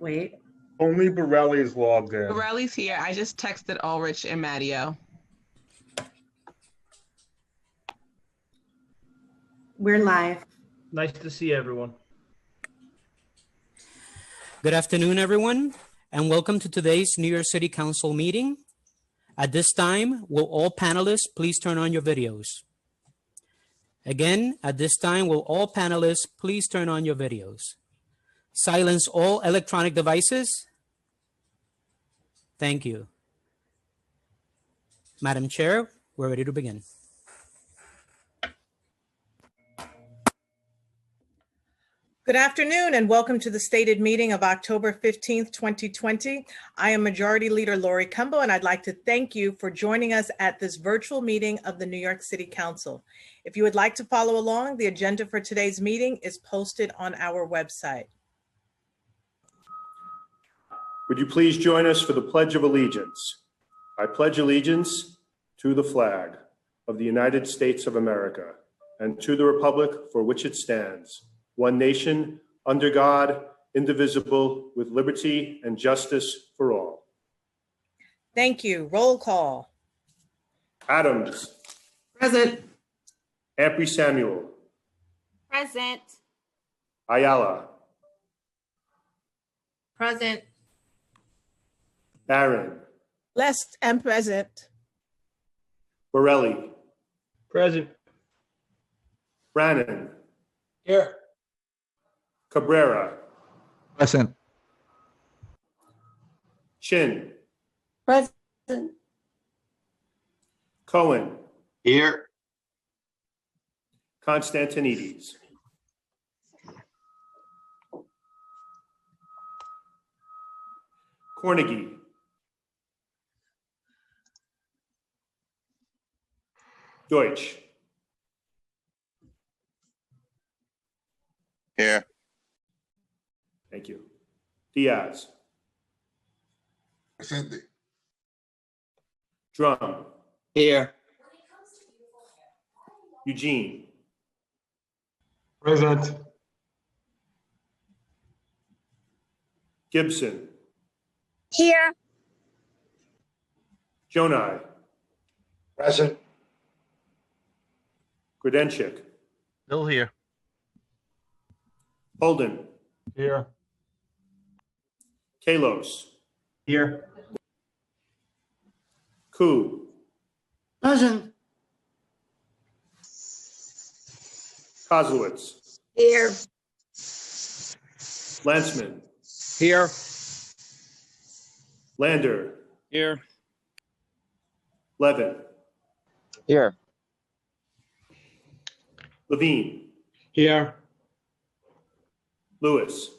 Wait. Only Borelli is logged in. Borelli's here. I just texted Ulrich and Matteo. We're live. Nice to see everyone. Good afternoon, everyone, and welcome to today's New York City Council meeting. At this time, will all panelists please turn on your videos? Again, at this time, will all panelists please turn on your videos? Silence all electronic devices. Thank you. Madam Chair, we're ready to begin. Good afternoon and welcome to the stated meeting of October 15th, 2020. I am Majority Leader Lori Cumbo and I'd like to thank you for joining us at this virtual meeting of the New York City Council. If you would like to follow along, the agenda for today's meeting is posted on our website. Would you please join us for the Pledge of Allegiance? I pledge allegiance to the flag of the United States of America and to the republic for which it stands, one nation, under God, indivisible, with liberty and justice for all. Thank you. Roll call. Adams. Present. Ampry Samuel. Present. Ayala. Present. Barron. Lest and present. Borelli. Present. Brannan. Here. Cabrera. Present. Chin. Present. Cohen. Here. Constantinides. Cornegie. Deutsch. Here. Thank you. Diaz. Present. Drum. Here. Eugene. Present. Gibson. Here. Jonai. Present. Grodenchik. Still here. Holden. Here. Kalos. Here. Koo. Present. Kozlowitz. Here. Landsman. Here. Lander. Here. Levin. Here. Levine. Here. Lewis.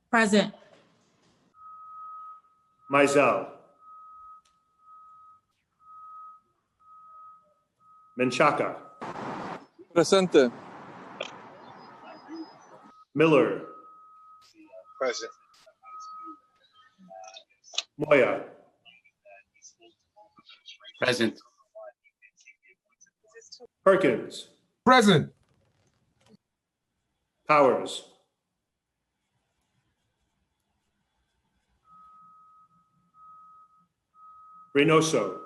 Present. Mizell. Menchaca. Presente. Miller. Present. Moya. Present. Perkins. Present. Powers. Reynoso.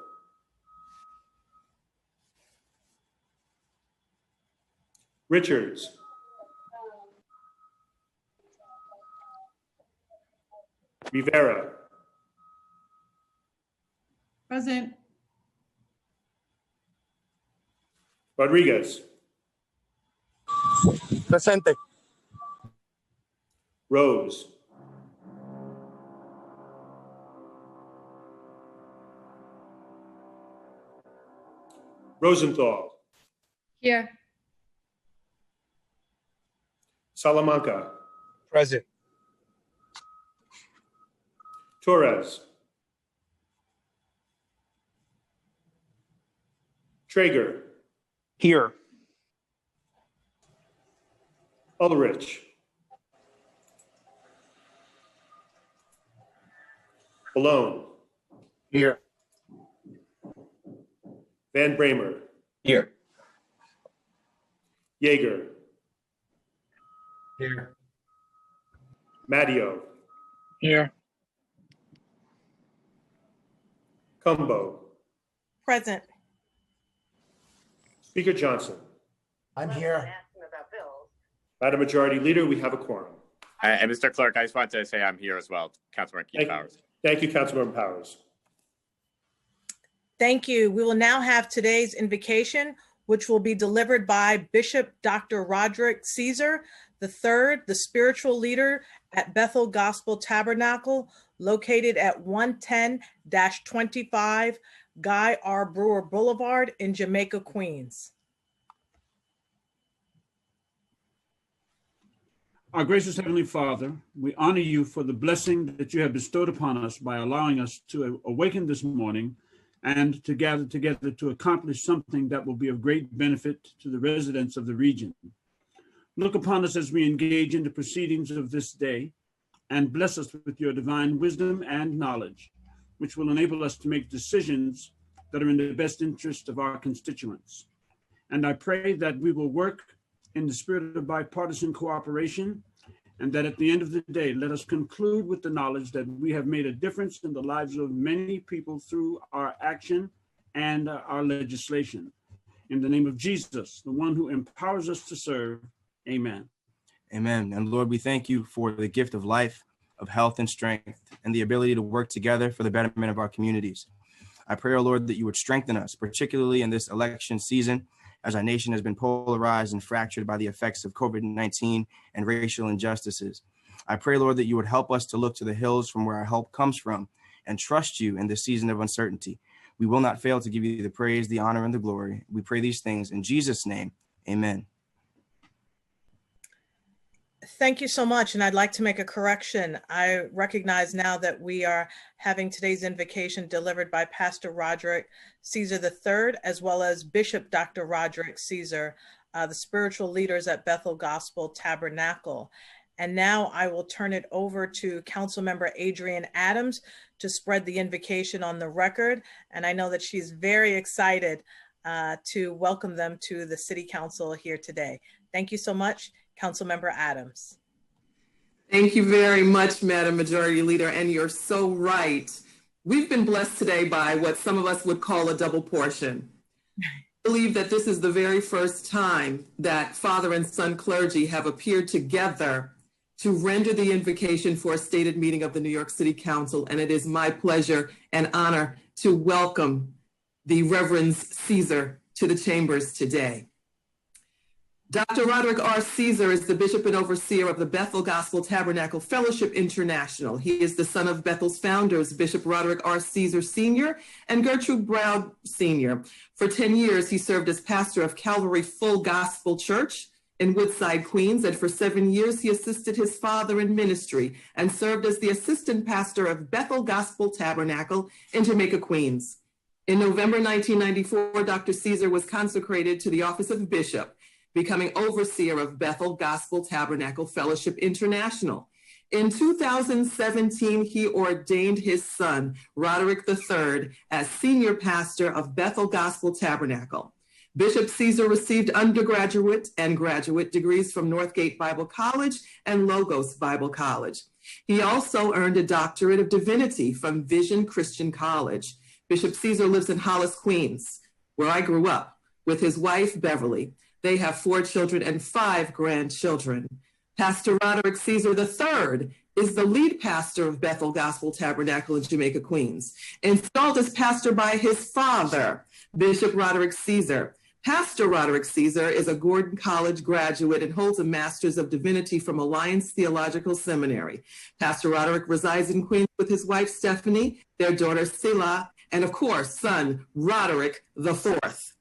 Richards. Rivera. Present. Rodriguez. Presente. Rose. Rosenthal. Here. Salamanca. Present. Torres. Traeger. Here. Ulrich. Malone. Here. Van Bramer. Here. Yeager. Here. Matteo. Here. Cumbo. Present. Speaker Johnson. I'm here. Madam Majority Leader, we have a quorum. And Mr. Clerk, I just want to say I'm here as well, Councilmember Keith Powers. Thank you, Councilmember Powers. Thank you. We will now have today's invocation, which will be delivered by Bishop Dr. Roderick Caesar III, the spiritual leader at Bethel Gospel Tabernacle, located at 110-25 Guy R. Brewer Boulevard in Jamaica, Queens. Our gracious Heavenly Father, we honor you for the blessing that you have bestowed upon us by allowing us to awaken this morning and to gather together to accomplish something that will be of great benefit to the residents of the region. Look upon us as we engage in the proceedings of this day and bless us with your divine wisdom and knowledge, which will enable us to make decisions that are in the best interest of our constituents. And I pray that we will work in the spirit of bipartisan cooperation, and that at the end of the day, let us conclude with the knowledge that we have made a difference in the lives of many people through our action and our legislation. In the name of Jesus, the one who empowers us to serve, amen. Amen. And Lord, we thank you for the gift of life, of health and strength, and the ability to work together for the betterment of our communities. I pray, oh Lord, that you would strengthen us, particularly in this election season, as our nation has been polarized and fractured by the effects of COVID-19 and racial injustices. I pray, Lord, that you would help us to look to the hills from where our help comes from and trust you in this season of uncertainty. We will not fail to give you the praise, the honor, and the glory. We pray these things in Jesus' name. Amen. Thank you so much. And I'd like to make a correction. I recognize now that we are having today's invocation delivered by Pastor Roderick Caesar III, as well as Bishop Dr. Roderick Caesar, the spiritual leaders at Bethel Gospel Tabernacle. And now I will turn it over to Councilmember Adrienne Adams to spread the invocation on the record. And I know that she's very excited to welcome them to the City Council here today. Thank you so much. Councilmember Adams. Thank you very much, Madam Majority Leader, and you're so right. We've been blessed today by what some of us would call a double portion. I believe that this is the very first time that father and son clergy have appeared together to render the invocation for a stated meeting of the New York City Council, and it is my pleasure and honor to welcome the Reverend Caesar to the chambers today. Dr. Roderick R. Caesar is the Bishop and Overseer of the Bethel Gospel Tabernacle Fellowship International. He is the son of Bethel's founders, Bishop Roderick R. Caesar Sr. and Gertrude Brown Sr. For 10 years, he served as pastor of Calvary Full Gospel Church in Woodside, Queens, and for 7 years, he assisted his father in ministry and served as the assistant pastor of Bethel Gospel Tabernacle in Jamaica, Queens. In November 1994, Dr. Caesar was consecrated to the office of bishop, becoming overseer of Bethel Gospel Tabernacle Fellowship International. In 2017, he ordained his son, Roderick III, as senior pastor of Bethel Gospel Tabernacle. Bishop Caesar received undergraduate and graduate degrees from Northgate Bible College and Logos Bible College. He also earned a doctorate of divinity from Vision Christian College. Bishop Caesar lives in Hollis, Queens, where I grew up, with his wife, Beverly. They have 4 children and 5 grandchildren. Pastor Roderick Caesar III is the lead pastor of Bethel Gospel Tabernacle in Jamaica, Queens, installed as pastor by his father, Bishop Roderick Caesar. Pastor Roderick Caesar is a Gordon College graduate and holds a Master's of Divinity from Alliance Theological Seminary. Pastor Roderick resides in Queens with his wife, Stephanie, their daughter, Sila, and of course, son, Roderick IV.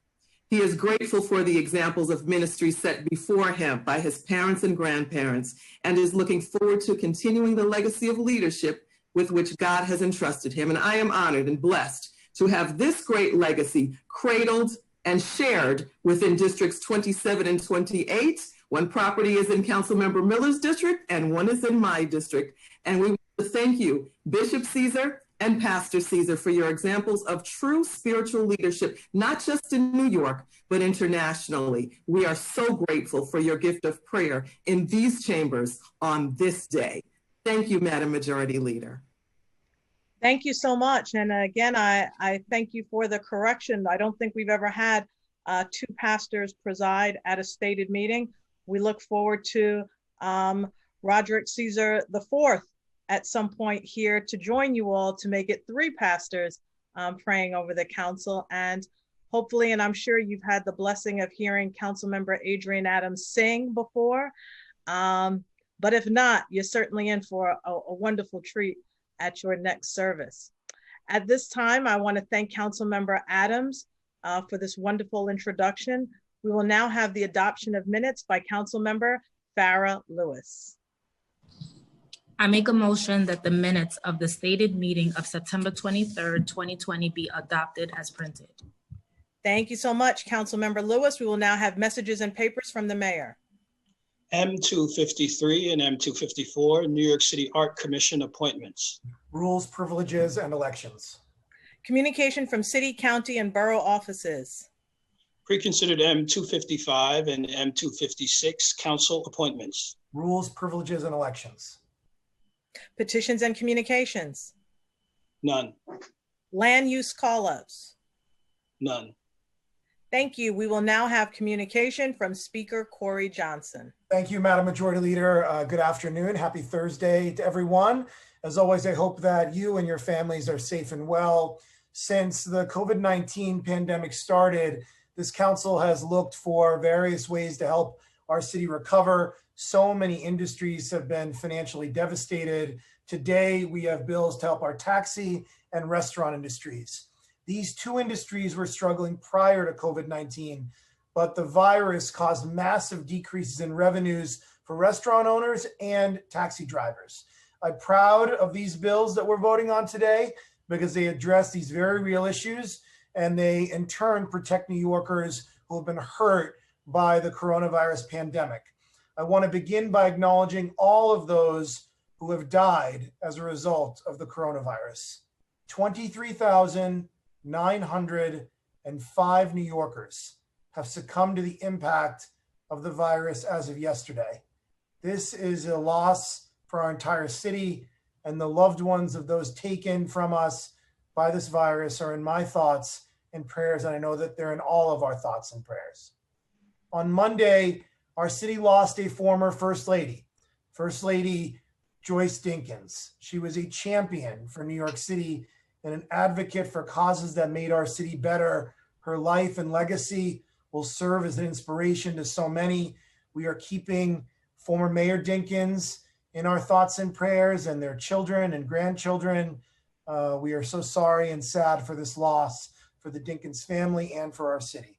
He is grateful for the examples of ministry set before him by his parents and grandparents, and is looking forward to continuing the legacy of leadership with which God has entrusted him. And I am honored and blessed to have this great legacy cradled and shared within districts 27 and 28. One property is in Councilmember Miller's district and one is in my district. And we want to thank you, Bishop Caesar and Pastor Caesar, for your examples of true spiritual leadership, not just in New York, but internationally. We are so grateful for your gift of prayer in these chambers on this day. Thank you, Madam Majority Leader. Thank you so much. And again, I thank you for the correction. I don't think we've ever had two pastors preside at a stated meeting. We look forward to Roderick Caesar IV at some point here to join you all to make it three pastors praying over the council. And hopefully, and I'm sure you've had the blessing of hearing Councilmember Adrienne Adams sing before. But if not, you're certainly in for a wonderful treat at your next service. At this time, I want to thank Councilmember Adams for this wonderful introduction. We will now have the adoption of minutes by Councilmember Farah Lewis. I make a motion that the minutes of the stated meeting of September 23rd, 2020 be adopted as printed. Thank you so much, Councilmember Lewis. We will now have messages and papers from the mayor. M253 and M254, New York City Art Commission appointments. Rules, privileges, and elections. Communication from city, county, and borough offices. Pre-considered M255 and M256, council appointments. Rules, privileges, and elections. Petitions and communications. None. Land use call-ups. None. Thank you. We will now have communication from Speaker Corey Johnson. Thank you, Madam Majority Leader. Good afternoon. Happy Thursday to everyone. As always, I hope that you and your families are safe and well. Since the COVID-19 pandemic started, this council has looked for various ways to help our city recover. So many industries have been financially devastated. Today, we have bills to help our taxi and restaurant industries. These two industries were struggling prior to COVID-19, but the virus caused massive decreases in revenues for restaurant owners and taxi drivers. I'm proud of these bills that we're voting on today because they address these very real issues and they in turn protect New Yorkers who have been hurt by the coronavirus pandemic. I want to begin by acknowledging all of those who have died as a result of the coronavirus. 23,905 New Yorkers have succumbed to the impact of the virus as of yesterday. This is a loss for our entire city, and the loved ones of those taken from us by this virus are in my thoughts and prayers, and I know that they're in all of our thoughts and prayers. On Monday, our city lost a former First Lady, First Lady Joyce Dinkins. She was a champion for New York City and an advocate for causes that made our city better. Her life and legacy will serve as an inspiration to so many. We are keeping former Mayor Dinkins in our thoughts and prayers and their children and grandchildren. We are so sorry and sad for this loss for the Dinkins family and for our city.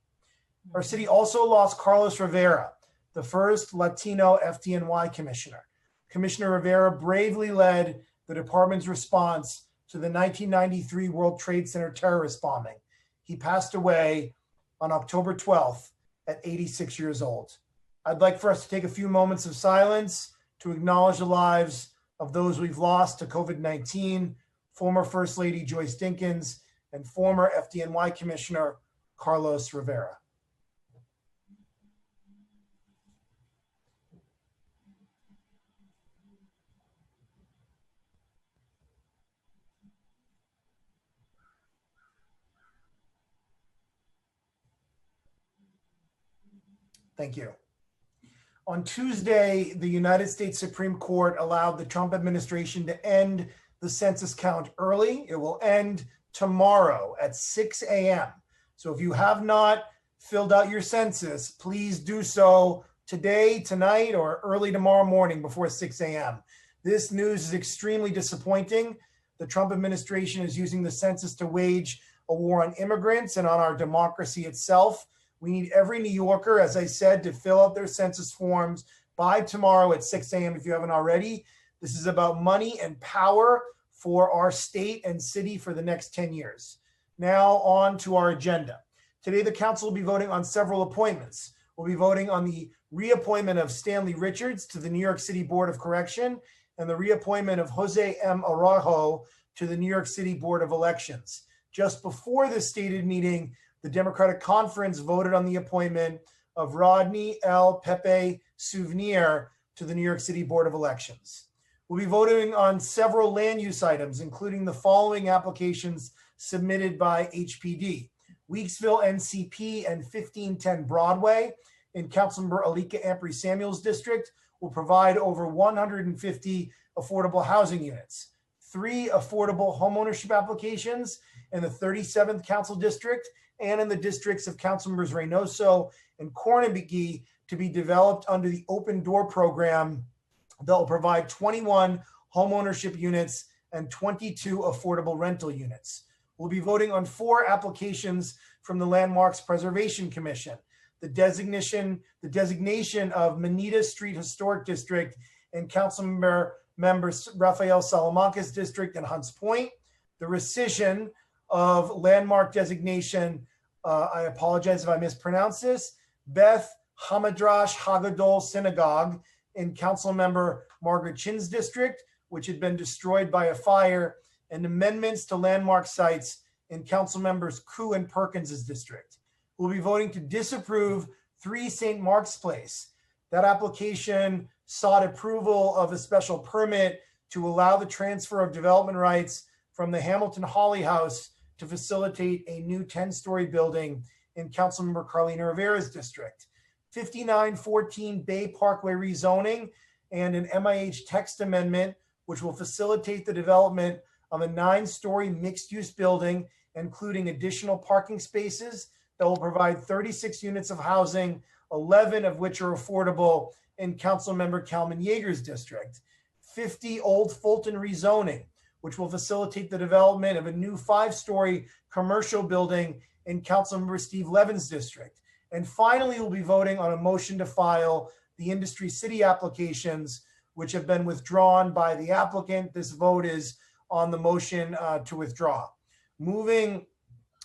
Our city also lost Carlos Rivera, the first Latino FDNY commissioner. Commissioner Rivera bravely led the department's response to the 1993 World Trade Center terrorist bombing. He passed away on October 12th at 86 years old. I'd like for us to take a few moments of silence to acknowledge the lives of those we've lost to COVID-19, former First Lady Joyce Dinkins, and former FDNY Commissioner Carlos Rivera. Thank you. On Tuesday, the United States Supreme Court allowed the Trump administration to end the census count early. It will end tomorrow at 6 a.m. So if you have not filled out your census, please do so today, tonight, or early tomorrow morning before 6 a.m. This news is extremely disappointing. The Trump administration is using the census to wage a war on immigrants and on our democracy itself. We need every New Yorker, as I said, to fill out their census forms by tomorrow at 6 a.m. if you haven't already. This is about money and power for our state and city for the next 10 years. Now on to our agenda. Today, the council will be voting on several appointments. We'll be voting on the reappointment of Stanley Richards to the New York City Board of Correction and the reappointment of Jose M. Araujo to the New York City Board of Elections. Just before this stated meeting, the Democratic Conference voted on the appointment of Rodney L. Pepe Souvenir to the New York City Board of Elections. We'll be voting on several land use items, including the following applications submitted by HPD. Weeksville NCP and 1510 Broadway in Councilmember Alika Ampry Samuel's district will provide over 150 affordable housing units. 3 affordable homeownership applications in the 37th Council District and in the districts of Councilmembers Reynoso and Cornebugee to be developed under the Open Door program that will provide 21 homeownership units and 22 affordable rental units. We'll be voting on 4 applications from the Landmarks Preservation Commission. The designation of Manita Street Historic District in Councilmember Rafael Salamanca's district in Hunts Point, the rescission of landmark designation, I apologize if I mispronounce this, Beth Hamadrash Haggadol Synagogue in Councilmember Margaret Chin's district, which had been destroyed by a fire, and amendments to landmark sites in Councilmembers Koo and Perkins's district. We'll be voting to disapprove 3 St. Mark's Place. That application sought approval of a special permit to allow the transfer of development rights from the Hamilton Holly House to facilitate a new 10-story building in Councilmember Carlina Rivera's district. 5914 Bay Parkway rezoning and an MIH text amendment, which will facilitate the development of a 9-story mixed-use building, including additional parking spaces that will provide 36 units of housing, 11 of which are affordable in Councilmember Kalman Yeager's district. 50 Old Fulton rezoning, which will facilitate the development of a new 5-story commercial building in Councilmember Steve Levin's district. And finally, we'll be voting on a motion to file the Industry City applications, which have been withdrawn by the applicant. This vote is on the motion to withdraw. Moving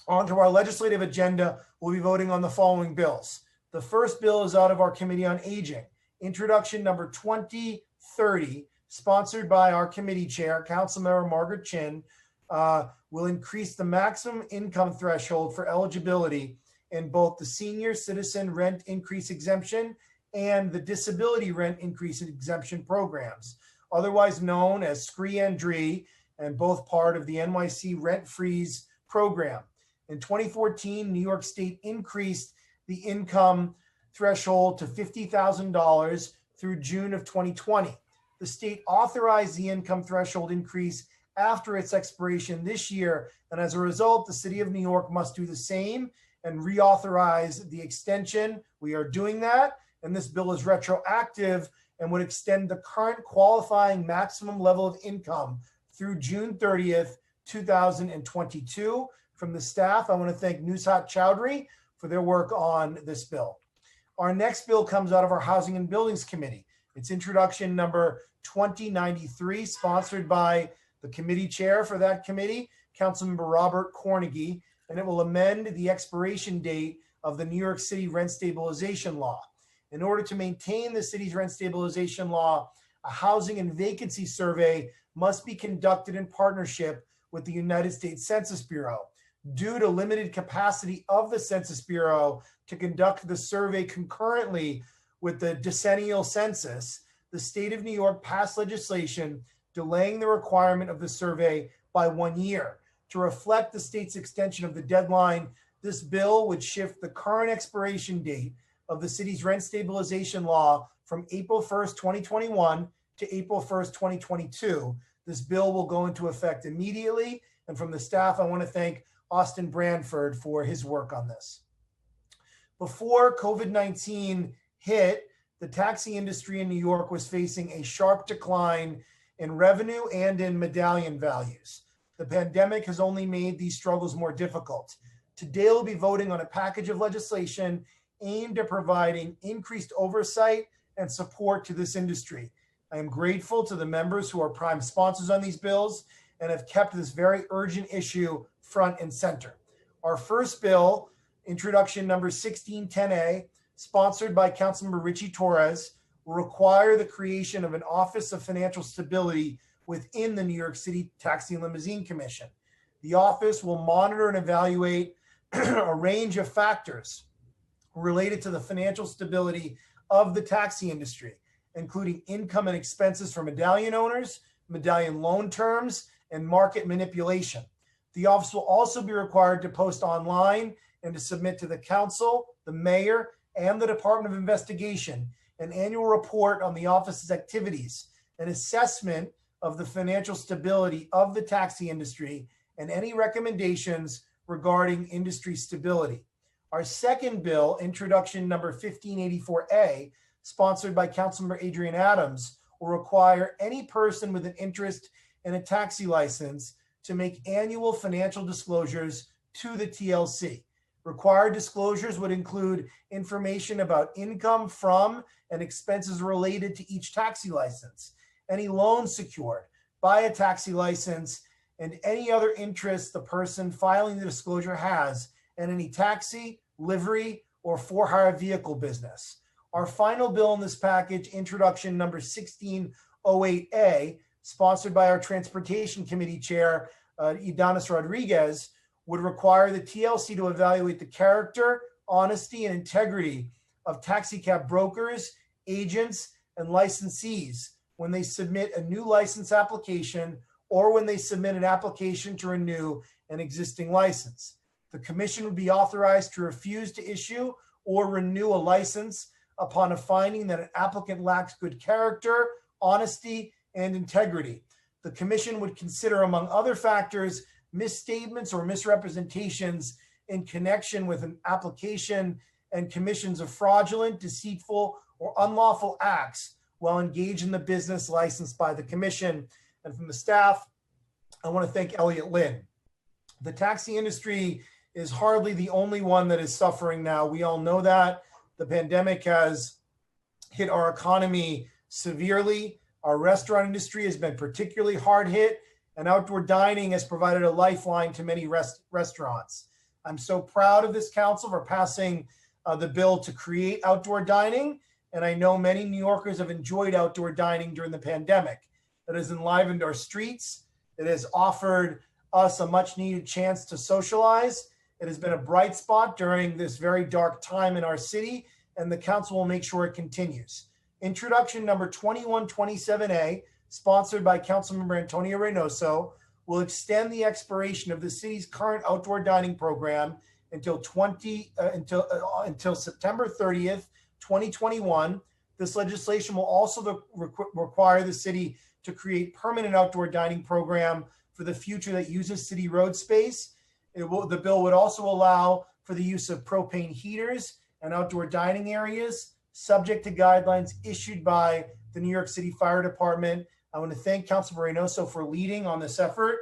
on to our legislative agenda, we'll be voting on the following bills. The first bill is out of our Committee on Aging. Introduction number 2030, sponsored by our committee chair, Councilmember Margaret Chin, will increase the maximum income threshold for eligibility in both the senior citizen rent increase exemption and the disability rent increase exemption programs, otherwise known as SCREE and DREE, and both part of the NYC Rent Freeze program. In 2014, New York State increased the income threshold to $50,000 through June of 2020. The state authorized the income threshold increase after its expiration this year, and as a result, the city of New York must do the same and reauthorize the extension. We are doing that, and this bill is retroactive and would extend the current qualifying maximum level of income through June 30th, 2022. From the staff, I want to thank Nushat Chowdhury for their work on this bill. Our next bill comes out of our Housing and Buildings Committee. It's introduction number 2093, sponsored by the committee chair for that committee, Councilmember Robert Cornegy, and it will amend the expiration date of the New York City rent stabilization law. In order to maintain the city's rent stabilization law, a housing and vacancy survey must be conducted in partnership with the United States Census Bureau. Due to limited capacity of the Census Bureau to conduct the survey concurrently with the decennial census, the state of New York passed legislation delaying the requirement of the survey by 1 year. To reflect the state's extension of the deadline, this bill would shift the current expiration date of the city's rent stabilization law from April 1st, 2021 to April 1st, 2022. This bill will go into effect immediately. And from the staff, I want to thank Austin Branford for his work on this. Before COVID-19 hit, the taxi industry in New York was facing a sharp decline in revenue and in medallion values. The pandemic has only made these struggles more difficult. Today, we'll be voting on a package of legislation aimed at providing increased oversight and support to this industry. I am grateful to the members who are prime sponsors on these bills and have kept this very urgent issue front and center. Our first bill, introduction number 1610A, sponsored by Councilmember Richie Torres, will require the creation of an Office of Financial Stability within the New York City Taxi and Limousine Commission. The office will monitor and evaluate a range of factors related to the financial stability of the taxi industry. including income and expenses for medallion owners, medallion loan terms, and market manipulation. The office will also be required to post online and to submit to the council, the mayor, and the Department of Investigation an annual report on the office's activities, an assessment of the financial stability of the taxi industry, and any recommendations regarding industry stability. Our second bill, introduction number 1584A, sponsored by Councilmember Adrian Adams, will require any person with an interest in a taxi license to make annual financial disclosures to the TLC. Required disclosures would include information about income from and expenses related to each taxi license, any loans secured by a taxi license, and any other interest the person filing the disclosure has in any taxi, livery, or for-hire vehicle business. Our final bill in this package, introduction number 1608A, sponsored by our Transportation Committee Chair, Idanis Rodriguez, would require the TLC to evaluate the character, honesty, and integrity of taxicab brokers, agents, and licensees when they submit a new license application or when they submit an application to renew an existing license. The commission would be authorized to refuse to issue or renew a license upon a finding that an applicant lacks good character, honesty, and integrity. The commission would consider, among other factors, misstatements or misrepresentations in connection with an application and commissions of fraudulent, deceitful, or unlawful acts while engaged in the business licensed by the commission. And from the staff, I want to thank Elliot Lynn. The taxi industry is hardly the only one that is suffering now. We all know that. The pandemic has hit our economy severely. Our restaurant industry has been particularly hard hit, and outdoor dining has provided a lifeline to many restaurants. I'm so proud of this council for passing the bill to create outdoor dining, and I know many New Yorkers have enjoyed outdoor dining during the pandemic. It has enlivened our streets. It has offered us a much needed chance to socialize. It has been a bright spot during this very dark time in our city, and the council will make sure it continues. Introduction number 2127A, sponsored by Councilmember Antonio Reynoso, will extend the expiration of the city's current outdoor dining program until September 30th, 2021. This legislation will also require the city to create permanent outdoor dining program for the future that uses city road space. The bill would also allow for the use of propane heaters and outdoor dining areas, subject to guidelines issued by the New York City Fire Department. I want to thank Councilmember Reynoso for leading on this effort.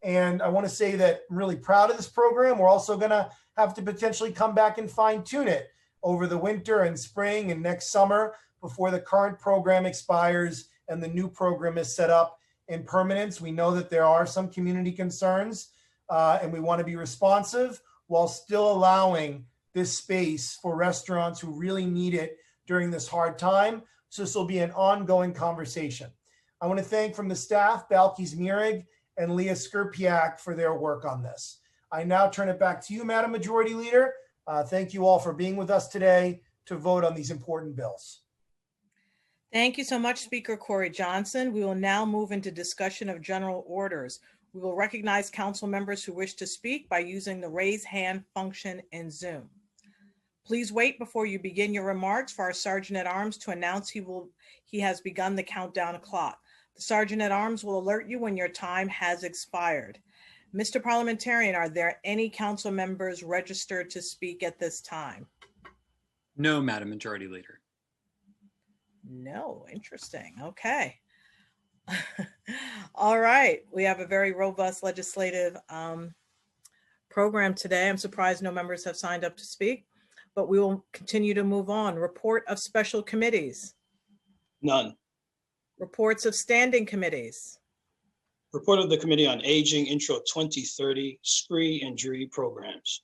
And I want to say that I'm really proud of this program. We're also going to have to potentially come back and fine tune it over the winter and spring and next summer before the current program expires and the new program is set up in permanence. We know that there are some community concerns and we want to be responsive while still allowing this space for restaurants who really need it during this hard time. So this will be an ongoing conversation. I want to thank from the staff, Balkis Mirig and Leah Skirpiak for their work on this. I now turn it back to you, Madam Majority Leader. Thank you all for being with us today to vote on these important bills. Thank you so much, Speaker Corey Johnson. We will now move into discussion of general orders. We will recognize council members who wish to speak by using the raise hand function in Zoom. Please wait before you begin your remarks for our Sergeant at Arms to announce he has begun the countdown clock. The Sergeant at Arms will alert you when your time has expired. Mr. Parliamentarian, are there any council members registered to speak at this time? No, Madam Majority Leader. No, interesting. Okay. All right. We have a very robust legislative program today. I'm surprised no members have signed up to speak, but we will continue to move on. Report of special committees. None. Reports of standing committees. Report of the Committee on Aging, Intro 2030, SPRE and JURY programs.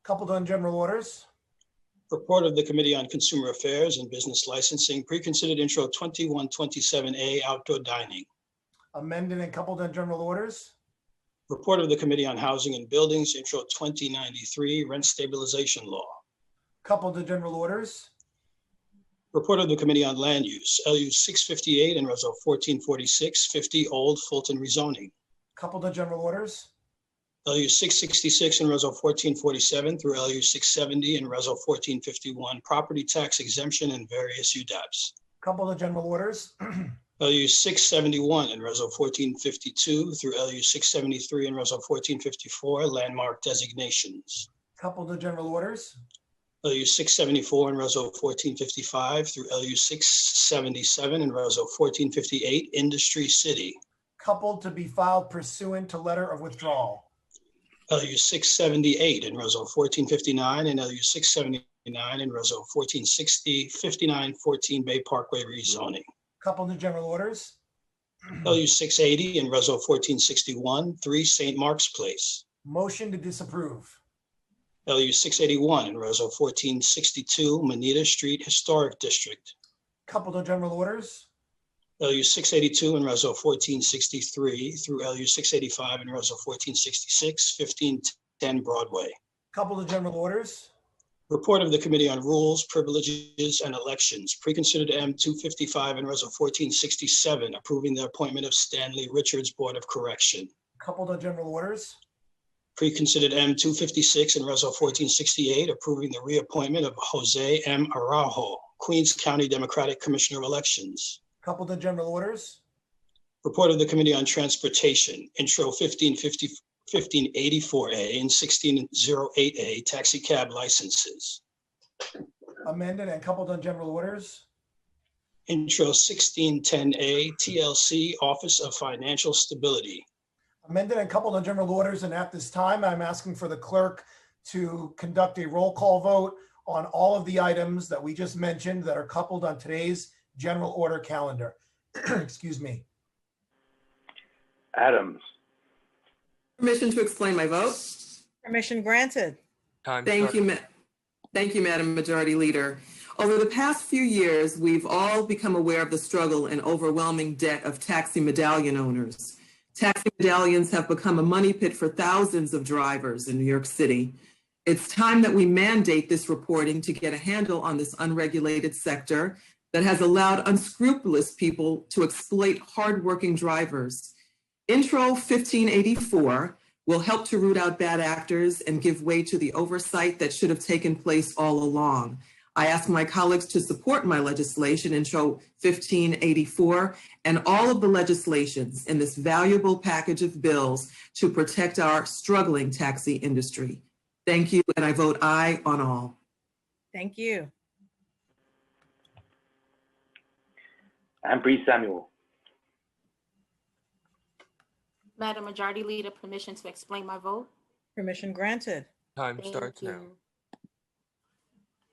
Coupled on general orders. Report of the Committee on Consumer Affairs and Business Licensing, pre-considered Intro 2127A, outdoor dining. Amended and coupled on general orders. Report of the Committee on Housing and Buildings, Intro 2093, rent stabilization law. Coupled to general orders. Report of the Committee on Land Use, LU 658 and Reso 1446, 50 Old Fulton rezoning. Coupled on general orders. LU 666 and Reso 1447 through LU 670 and Reso 1451, property tax exemption and various UDAPs. Coupled on general orders. LU 671 and Reso 1452 through LU 673 and Reso 1454, landmark designations. Coupled on general orders. LU 674 and Reso 1455 through LU 677 and Reso 1458, Industry City. Coupled to be filed pursuant to letter of withdrawal. LU 678 and Reso 1459 and LU 679 and Reso 1460, 59 14 Bay Parkway rezoning. Coupled to general orders. LU 680 and Reso 1461, 3 St. Mark's Place. Motion to disapprove. LU 681 and Reso 1462, Manita Street Historic District. Coupled on general orders. LU 682 and Reso 1463 through LU 685 and Reso 1466, 1510 Broadway. Coupled on general orders. Report of the Committee on Rules, Privileges, and Elections, preconsidered M 255 and Reso 1467, approving the appointment of Stanley Richards, Board of Correction. Coupled on general orders. Preconsidered M 256 and Reso 1468, approving the reappointment of Jose M. Araujo, Queens County Democratic Commissioner of Elections. Coupled on general orders. Report of the Committee on Transportation, Intro 1584A and 1608A, taxi cab licenses. Amended and coupled on general orders. Intro 1610A, TLC, Office of Financial Stability. Amended and coupled on general orders, and at this time, I'm asking for the clerk to conduct a roll call vote on all of the items that we just mentioned that are coupled on today's general order calendar. Excuse me. Adams. Permission to explain my vote. Permission granted. Thank you, Madam Majority Leader. Over the past few years, we've all become aware of the struggle and overwhelming debt of taxi medallion owners. Taxi medallions have become a money pit for thousands of drivers in New York City. It's time that we mandate this reporting to get a handle on this unregulated sector that has allowed unscrupulous people to exploit hardworking drivers. Intro 1584 will help to root out bad actors and give way to the oversight that should have taken place all along. I ask my colleagues to support my legislation, Intro 1584, and all of the legislations in this valuable package of bills to protect our struggling taxi industry. Thank you, and I vote aye on all. Thank you. Ambry Samuel. Madam Majority Leader, permission to explain my vote. Permission granted. Time Thank starts you. now.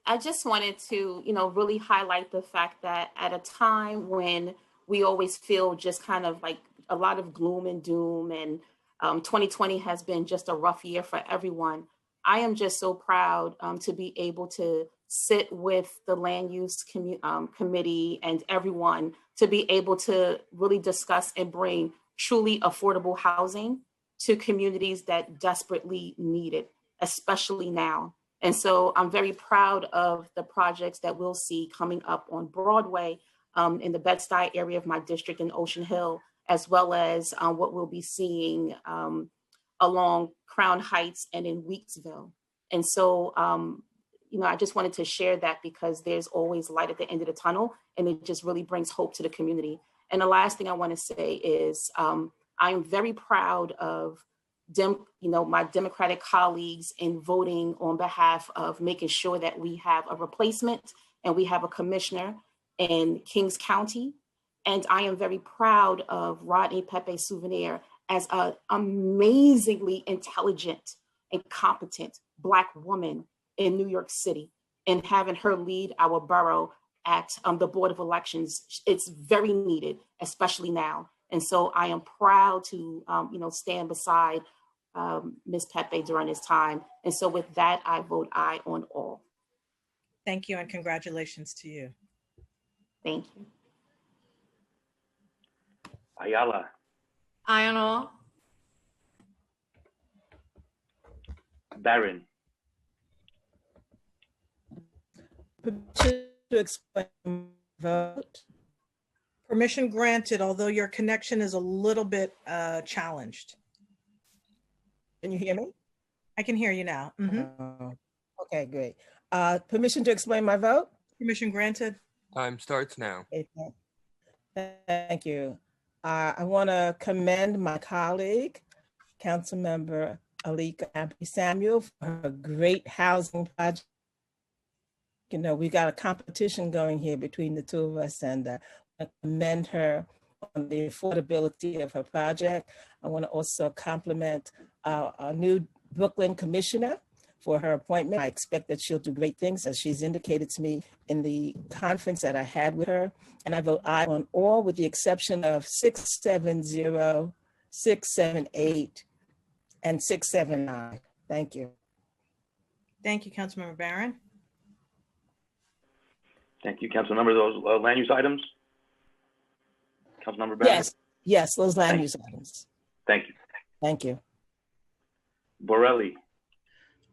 I just wanted to, really highlight the fact that at a time when we always feel just kind of like a lot of gloom and doom, and 2020 has been just a rough year for everyone, I am just so proud to be able to sit with the Land Use Committee and everyone to be able to really discuss and bring truly affordable housing to communities that desperately need it, especially now. And so I'm very proud of the projects that we'll see coming up on Broadway in the Bed-Stuy area of my district in Ocean Hill, as well as what we'll be seeing along Crown Heights and in Weeksville. And so, I just wanted to share that because there's always light at the end of the tunnel, and it just really brings hope to the community. And the last thing I want to say is I am very proud of my Democratic colleagues in voting on behalf of making sure that we have a replacement and we have a commissioner in Kings County. And I am very proud of Rodney Pepe Souvenir as an amazingly intelligent and competent Black woman in New York City, and having her lead our borough at the Board of Elections. It's very needed, especially now. And so I am proud to, stand beside Ms. Pepe during this time. And so with that, I vote aye on all. Thank you, and congratulations to you. Thank you. Ayala. Aye on all. Barron. Permission to explain my vote. Permission granted, although your connection is a little bit challenged. Can you hear me? I can hear you now. Mhm. Okay, great. Permission to explain my vote? Permission granted. Time starts now. Okay, thank you. I want to commend my colleague, Councilmember Alika Ampey-Samuel, for her great housing project. You know, we got a competition going here between the two of us, and I commend her on the affordability of her project. I want to also compliment our new Brooklyn commissioner for her appointment. I expect that she'll do great things, as she's indicated to me in the conference that I had with her. And I vote aye on all, with the exception of 670, 678, and 679. Thank you. Thank you, Councilmember Barron. Thank you, Councilmember. Those land use items? Councilmember Barron? Yes, those land use items. Thank you. Thank you. Borelli?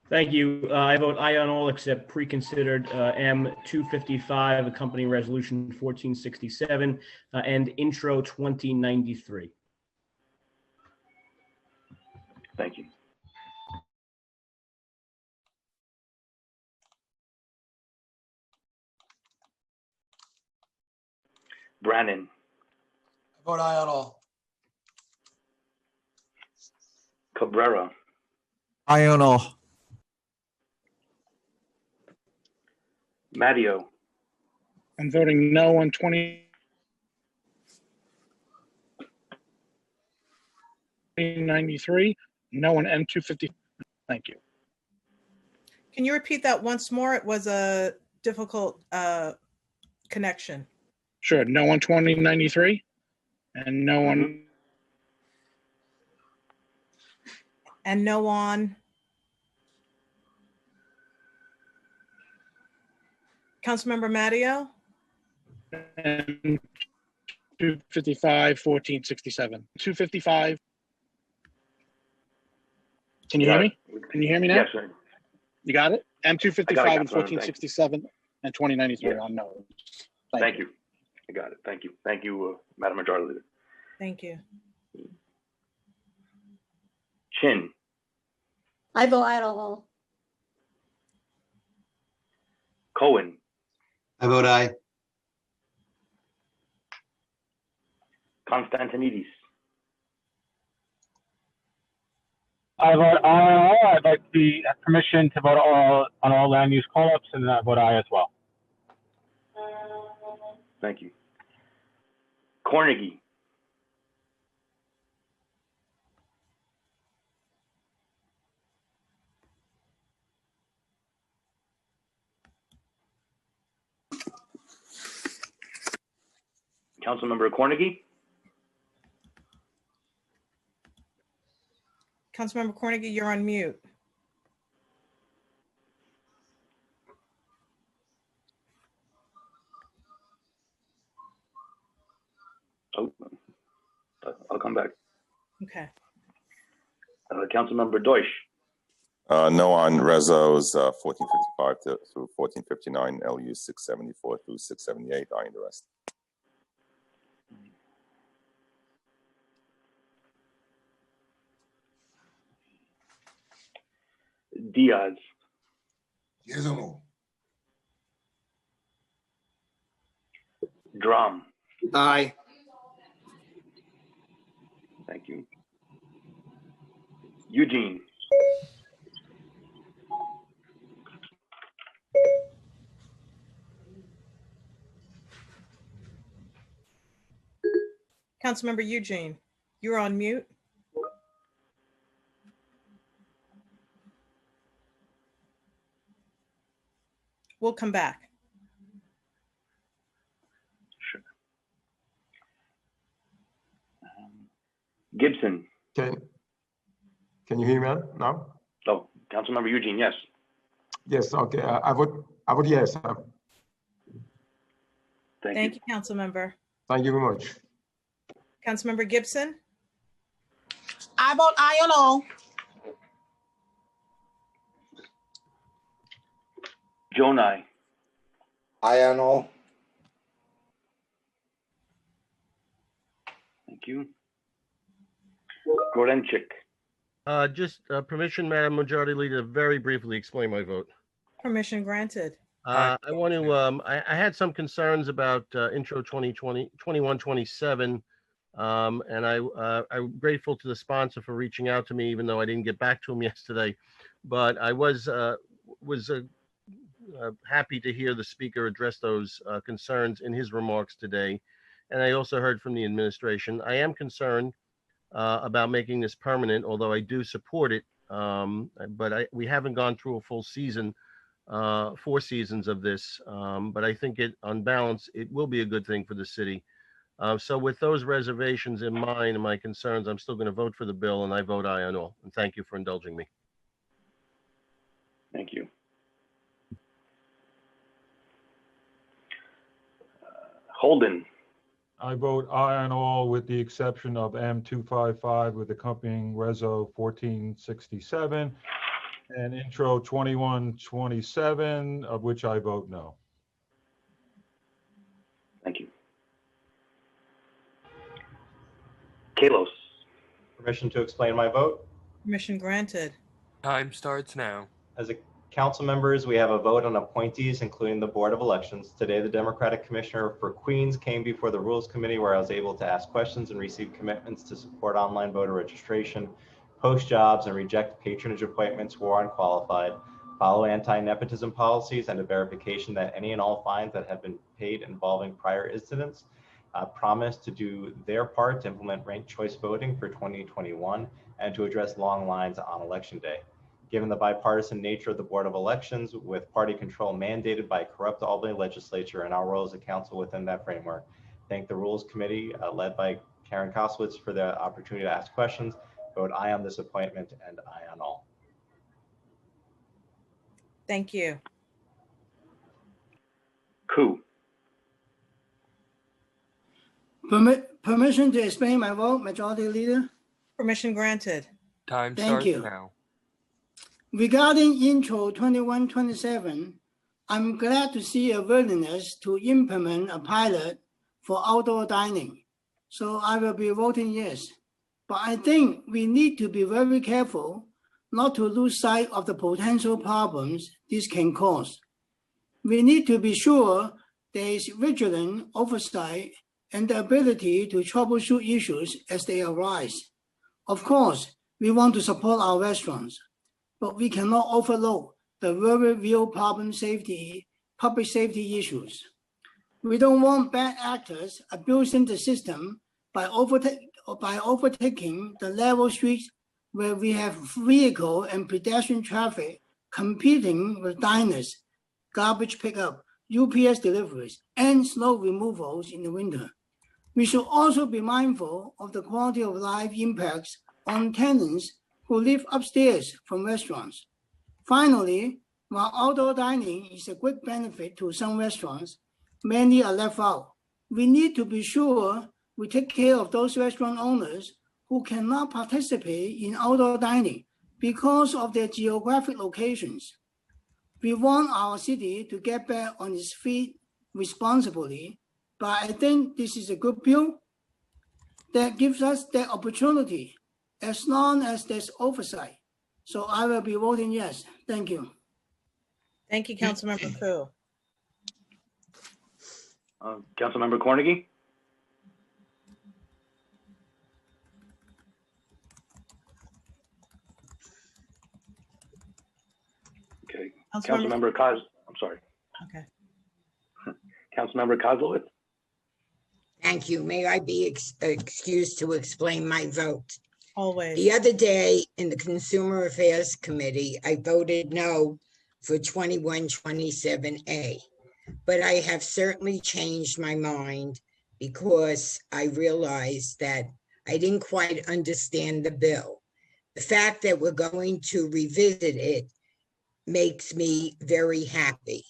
Thank you. I vote aye on all except pre-considered M255, accompanying resolution 1467, and intro 2093. Thank you. Brannon? I vote aye on all. Cabrera? Aye on all. Matteo? I'm voting no on 2093, no on M250. Thank you. Can you repeat that once more? It was a difficult connection. Sure, no on 2093 and no on. And no on. Councilmember Matteo? And 255, 1467. 255. Can you hear me? Can you hear me now? Yes, sir. You got it? M255 and Councilmember. 1467 and 2093 on no. Thank you. I got it. Thank you. Thank you, Madam Majority Leader. Thank you. Chin? I vote aye on all. Cohen? I vote aye. Constantinides? I vote aye on all. I'd like the permission to vote on all land use call-ups, and I vote aye as well. Thank you. Cornegie? Councilmember Cornegie? Councilmember Cornegie, you're on mute. Oh, I'll come back. Okay. Councilmember Deutsch? No on Rezos 1455 through 1459, LU 674 through 678. Aye in the rest. Diaz? Yes or no? Drum? Aye. Thank you. Eugene? Councilmember Eugene, you're on mute. We'll come back. Sure. Gibson? Can you hear me now? Oh, Councilmember Eugene, yes. Yes, okay. I vote yes. Thank you, Councilmember. Thank you very much. Councilmember Gibson? I vote aye on all. Jonai? Aye on all. Thank you. Grodenchik. Just permission, Madam Majority Leader, to very briefly explain my vote. Permission granted. I want to, I had some concerns about Intro 2127. And I'm grateful to the sponsor for reaching out to me, even though I didn't get back to him yesterday. But I was happy to hear the speaker address those concerns in his remarks today. And I also heard from the administration. I am concerned about making this permanent, although I do support it. But we haven't gone through a full season, 4 seasons of this. But I think on balance, it will be a good thing for the city. So with those reservations in mind and my concerns, I'm still going to vote for the bill, and I vote aye on all. And thank you for indulging me. Thank you. Holden. I vote aye on all with the exception of M255 with accompanying Reso 1467 and Intro 2127, of which I vote no. Thank you. Kalos. Permission to explain my vote. Permission granted. Time starts now. As a council members, we have a vote on appointees, including the Board of Elections. Today, the Democratic Commissioner for Queens came before the Rules Committee, where I was able to ask questions and receive commitments to support online voter registration, post jobs, and reject patronage appointments who are unqualified, follow anti-nepotism policies, and a verification that any and all fines that have been paid involving prior incidents, promise to do their part to implement ranked choice voting for 2021 and to address long lines on Election Day. Given the bipartisan nature of the Board of Elections, with party control mandated by a corrupt Albany legislature and our role as a council within that framework, thank the Rules Committee led by Karen Koslowitz for the opportunity to ask questions. Vote aye on this appointment and aye on all. Thank you. Koo. Permission to explain my vote, Majority Leader. Permission granted. Time Thank starts you. now. Regarding Intro 2127, I'm glad to see a willingness to implement a pilot for outdoor dining. So I will be voting yes. But I think we need to be very careful not to lose sight of the potential problems this can cause. We need to be sure there is vigilant oversight and the ability to troubleshoot issues as they arise. Of course, we want to support our restaurants, but we cannot overlook the very real public safety issues. We don't want bad actors abusing the system by overtaking the level streets where we have vehicle and pedestrian traffic competing with diners, garbage pickup, UPS deliveries, and snow removals in the winter. We should also be mindful of the quality of life impacts on tenants who live upstairs from restaurants. Finally, while outdoor dining is a great benefit to some restaurants, many are left out. We need to be sure we take care of those restaurant owners who cannot participate in outdoor dining because of their geographic locations. We want our city to get back on its feet responsibly, but I think this is a good bill that gives us that opportunity as long as there's oversight. So I will be voting yes. Thank you. Thank you, Councilmember Koo. Councilmember Cornegy. Okay. Councilmember I'm sorry. Okay. Councilmember Koslowitz. Thank you. May I be excused to explain my vote? Always. The other day in the Consumer Affairs Committee, I voted no for 2127A, but I have certainly changed my mind because I realized that I didn't quite understand the bill. The fact that we're going to revisit it makes me very happy.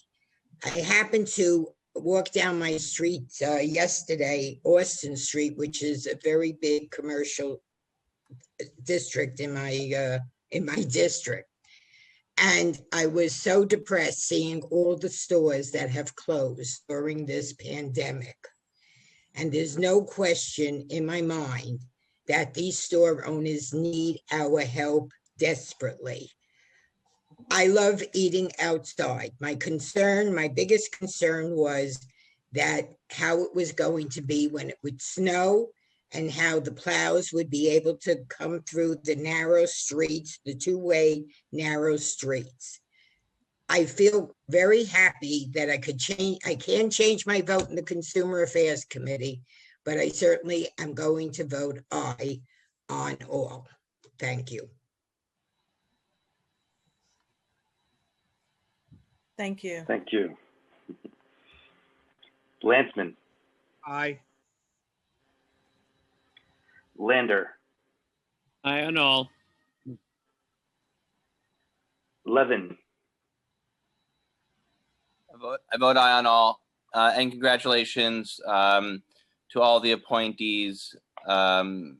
I happened to walk down my street yesterday, Austin Street, which is a very big commercial district in my district. And I was so depressed seeing all the stores that have closed during this pandemic. And there's no question in my mind that these store owners need our help desperately. I love eating outside. My biggest concern was that how it was going to be when it would snow and how the plows would be able to come through the narrow streets, the two-way narrow streets. I feel very happy that I can change my vote in the Consumer Affairs Committee, but I certainly am going to vote aye on all. Thank you. Thank you. Thank you. Landsman, Aye. Lander, Aye on all. Levin, I vote aye on all. And congratulations to all the appointees, and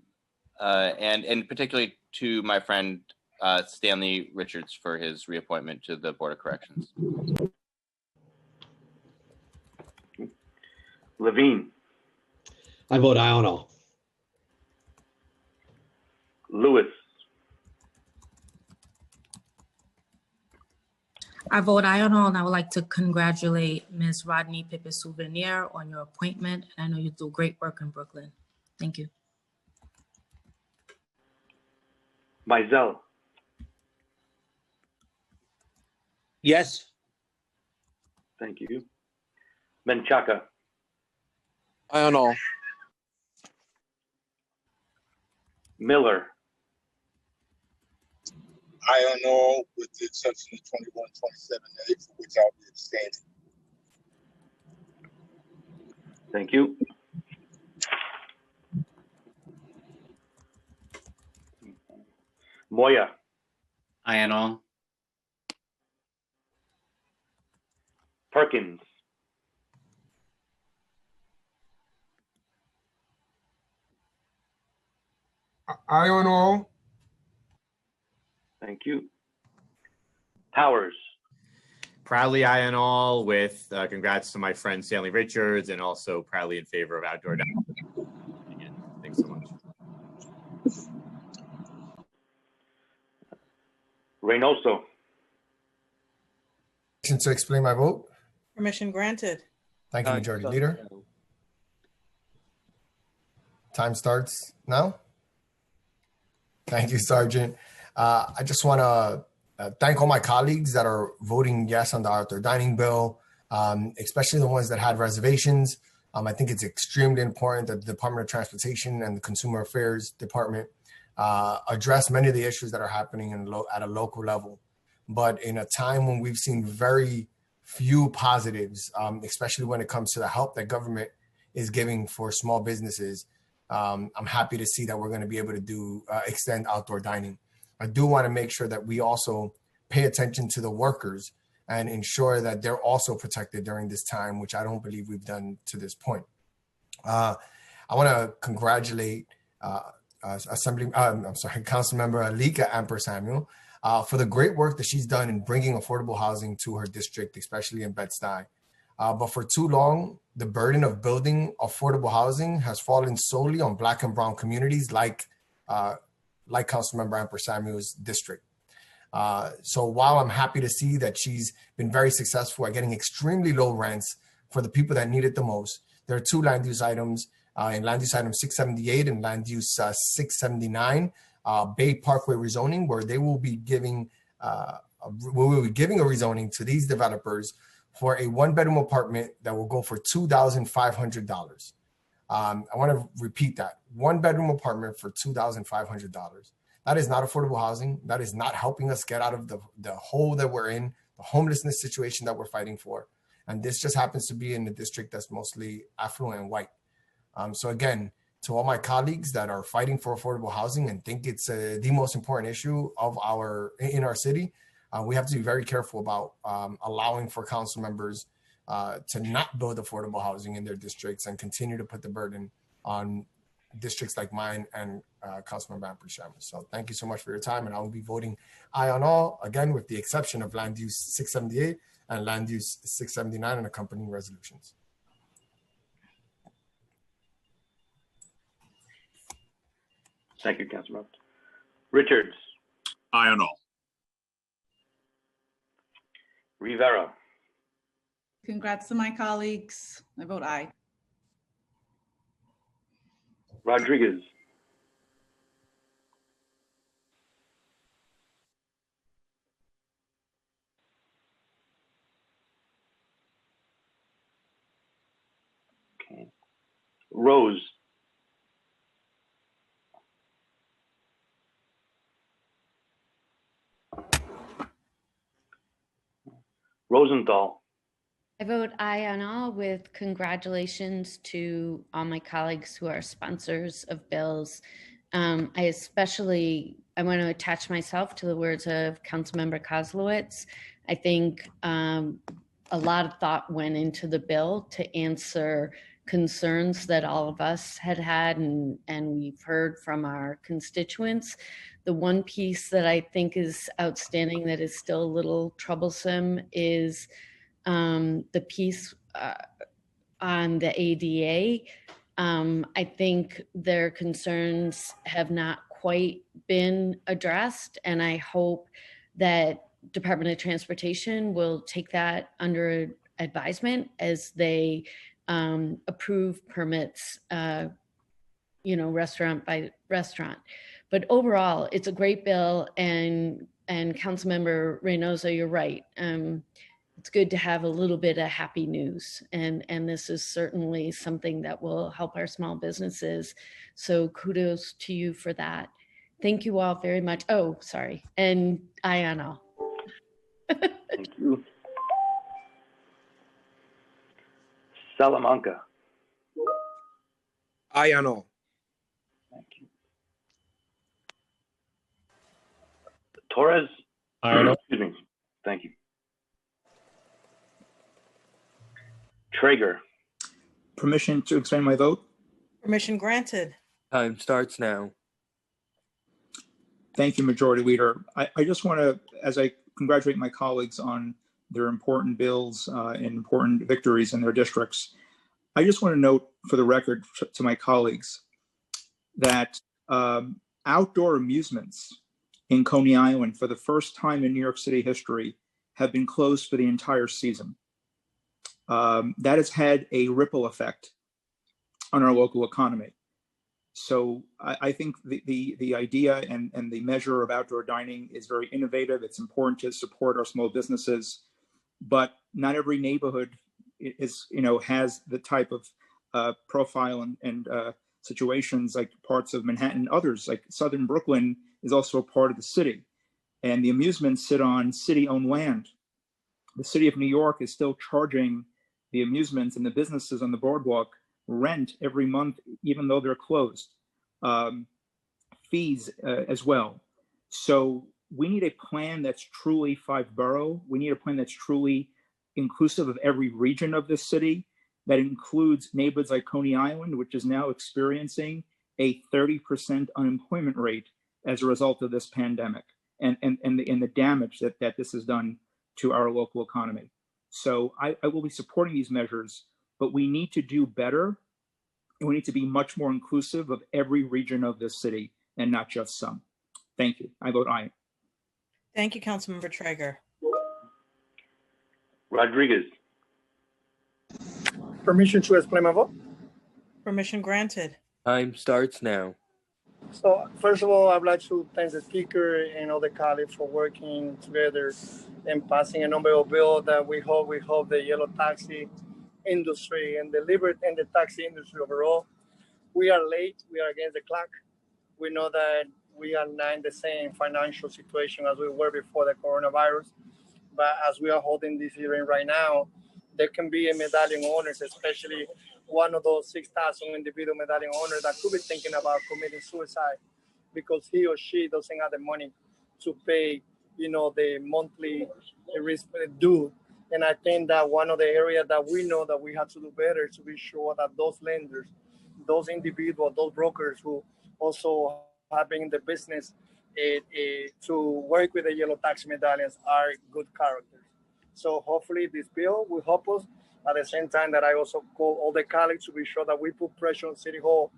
particularly to my friend Stanley Richards for his reappointment to the Board of Corrections. Levine, I vote aye on all. Lewis, I vote aye on all, and I would like to congratulate Ms. Rodney Pippe Souvenir on your appointment. And I know you do great work in Brooklyn. Thank you. Mizell, Yes. thank you. Menchaca, Aye on all. Miller, Aye on all, with the exception of 2127A, for which I'll be abstaining. thank you. Moya, Aye on all. Perkins, Aye on all. thank you. Powers, Proudly aye on all, with congrats to my friend Stanley Richards, and also proudly in favor of outdoor dining. Again, thanks so much. Reynoso, To explain my vote. Permission granted. Thank you, Majority Leader. Time starts now. Thank you, Sergeant. I just want to thank all my colleagues that are voting yes on the outdoor dining bill, especially the ones that had reservations. I think it's extremely important that the Department of Transportation and the Consumer Affairs Department address many of the issues that are happening at a local level. But in a time when we've seen very few positives, especially when it comes to the help that government is giving for small businesses, I'm happy to see that we're going to be able to extend outdoor dining. I do want to make sure that we also pay attention to the workers and ensure that they're also protected during this time, which I don't believe we've done to this point. I want to congratulate Councilmember Alika Ampur-Samuel for the great work that she's done in bringing affordable housing to her district, especially in Bed-Stuy. But for too long, the burden of building affordable housing has fallen solely on Black and Brown communities like Councilmember Ampur-Samuel's district. So while I'm happy to see that she's been very successful at getting extremely low rents for the people that need it the most, there are two land use items in land use item 678 and land use 679, Bay Parkway rezoning, where they will be giving a rezoning to these developers for a one-bedroom apartment that will go for $2,500. I want to repeat that. One-bedroom apartment for $2,500. That is not affordable housing. That is not helping us get out of the hole that we're in, the homelessness situation that we're fighting for. And this just happens to be in a district that's mostly affluent and white. So again, to all my colleagues that are fighting for affordable housing and think it's the most important issue in our city, we have to be very careful about allowing for council members to not build affordable housing in their districts and continue to put the burden on districts like mine and Councilmember Van Prushaman. So thank you so much for your time, and I will be voting aye on all, again, with the exception of Land Use 678 and Land Use 679 and accompanying resolutions. Thank you, Councilman. Richards, Aye on all. Rivera, Congrats to my colleagues. I vote aye. Rodriguez, okay. Rose, Rosenthal, I vote aye on all with congratulations to all my colleagues who are sponsors of bills. I want to attach myself to the words of Councilmember Kozlowitz. I think a lot of thought went into the bill to answer concerns that all of us had and we've heard from our constituents. The one piece that I think is outstanding that is still a little troublesome is the piece on the ADA. I think their concerns have not quite been addressed, and I hope that Department of Transportation will take that under advisement as they approve permits, restaurant by restaurant. But overall, it's a great bill, and Councilmember Reynoso, you're right. It's good to have a little bit of happy news, and this is certainly something that will help our small businesses. So kudos to you for that. Thank you all very much. Oh, sorry. And aye on all. thank you. Salamanca, Aye on all. thank you. Torres, Aye on all. excuse me, thank you. Traeger, Permission to explain my vote? Permission granted. Time starts now. Thank you, Majority Leader. I just want to, as I congratulate my colleagues on their important bills and important victories in their districts, I just want to note for the record to my colleagues that outdoor amusements in Coney Island for the first time in New York City history have been closed for the entire season. That has had a ripple effect on our local economy. So I think the idea and the measure of outdoor dining is very innovative. It's important to support our small businesses, but not every neighborhood is, has the type of profile and situations like parts of Manhattan. Others, like Southern Brooklyn, is also a part of the city, and the amusements sit on city-owned land. The city of New York is still charging the amusements and the businesses on the boardwalk rent every month, even though they're closed, fees as well. So we need a plan that's truly five-borough. We need a plan that's truly inclusive of every region of this city, that includes neighborhoods like Coney Island, which is now experiencing a 30% unemployment rate as a result of this pandemic and the damage that this has done to our local economy. So I will be supporting these measures, but we need to do better, and we need to be much more inclusive of every region of this city and not just some. Thank you. I vote aye. Thank you, Councilmember Traeger. Rodriguez, Permission to explain my vote? Permission granted. Time starts now. So first of all, I'd like to thank the speaker and all the colleagues for working together and passing a number of bills that we hope the yellow taxi industry and the taxi industry overall. We are late. We are against the clock. We know that we are not in the same financial situation as we were before the coronavirus. But as we are holding this hearing right now, there can be a medallion owners, especially one of those 6,000 individual medallion owners that could be thinking about committing suicide because he or she doesn't have the money to pay, the monthly risk due. And I think that one of the areas that we know that we have to do better to be sure that those lenders those individuals, those brokers who also have been in the business to work with the yellow taxi medallions are good characters. So hopefully this bill will help us. At the same time that I also call all the colleagues to be sure that we put pressure on City Hall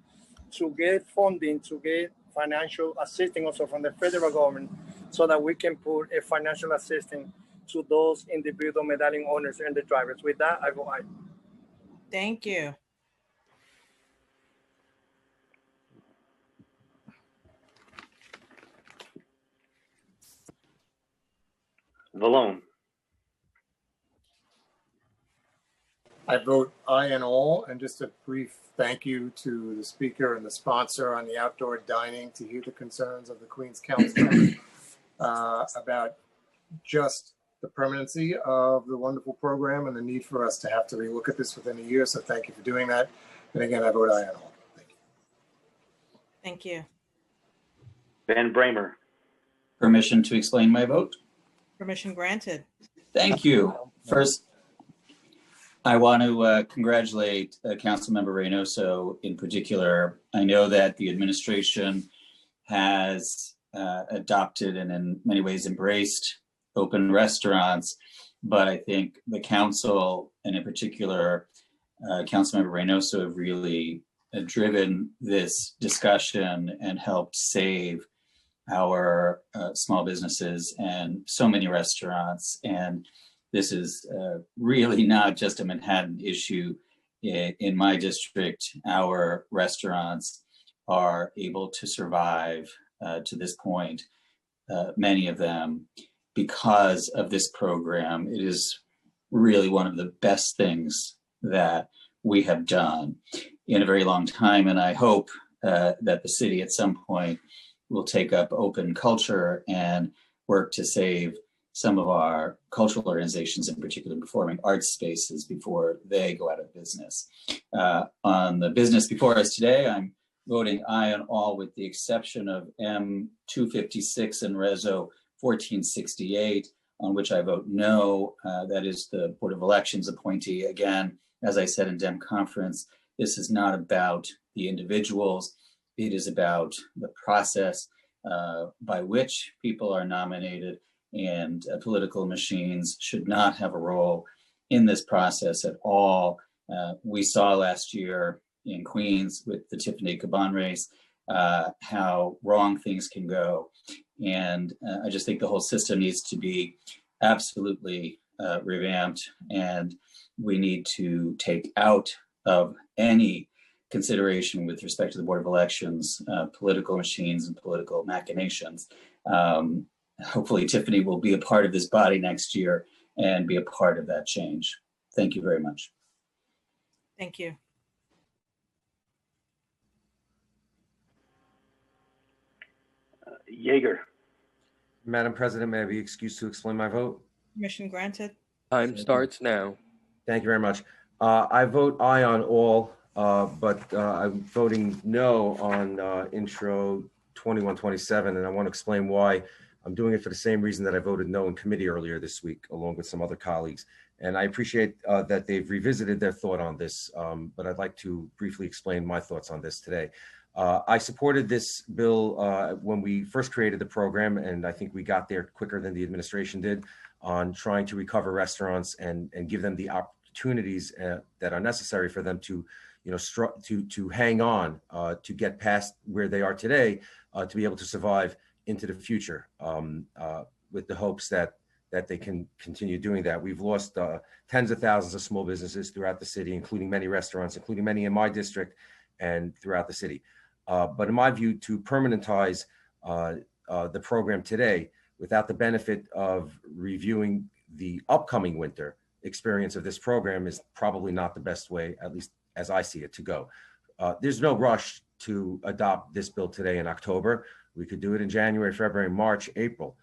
to get funding, to get financial assistance also from the federal government so that we can put a financial assistance to those individual medallion owners and the drivers. With that, I vote aye. Thank you. Vallone. I vote aye on all, and just a brief thank you to the speaker and the sponsor on the outdoor dining to hear the concerns of the Queens Council about just the permanency of the wonderful program and the need for us to have to relook at this within a year. So thank you for doing that. And again, I vote aye on all. Thank you. Thank you. Van Bramer. Permission to explain my vote? Permission granted. Thank you. First, I want to congratulate Councilmember Reynoso in particular. I know that the administration has adopted and in many ways embraced open restaurants, but I think the council and in particular Councilmember Reynoso have really driven this discussion and helped save our small businesses and so many restaurants. And this is really not just a Manhattan issue. In my district, our restaurants are able to survive to this point, many of them, because of this program. It is really one of the best things that we have done in a very long time. And I hope that the city at some point will take up open culture and work to save some of our cultural organizations, in particular performing arts spaces, before they go out of business. On the business before us today, I'm voting aye on all with the exception of M256 and Reso 1468, on which I vote no. That is the Board of Elections appointee. Again, as I said in Dem Conference, this is not about the individuals. It is about the process by which people are nominated, and political machines should not have a role in this process at all. We saw last year in Queens with the Tiffany Caban race how wrong things can go. And I just think the whole system needs to be absolutely revamped, and we need to take out of any consideration with respect to the Board of Elections, political machines and political machinations. Hopefully Tiffany will be a part of this body next year and be a part of that change. Thank you very much. Thank you. Yeager. Madam President, may I be excused to explain my vote? Permission granted. Time starts now. Thank you very much. I vote aye on all, but I'm voting no on intro 2127, and I want to explain why. I'm doing it for the same reason that I voted no in committee earlier this week, along with some other colleagues. And I appreciate that they've revisited their thought on this, but I'd like to briefly explain my thoughts on this today. I supported this bill when we first created the program, and I think we got there quicker than the administration did on trying to recover restaurants and give them the opportunities that are necessary for them to, to hang on, to get past where they are today, to be able to survive into the future, with the hopes that they can continue doing that. We've lost tens of thousands of small businesses throughout the city, including many restaurants, including many in my district and throughout the city. But in my view, to permanentize the program today without the benefit of reviewing the upcoming winter experience of this program is probably not the best way, at least as I see it, to go. There's no rush to adopt this bill today in October. We could do it in January, February, March, April,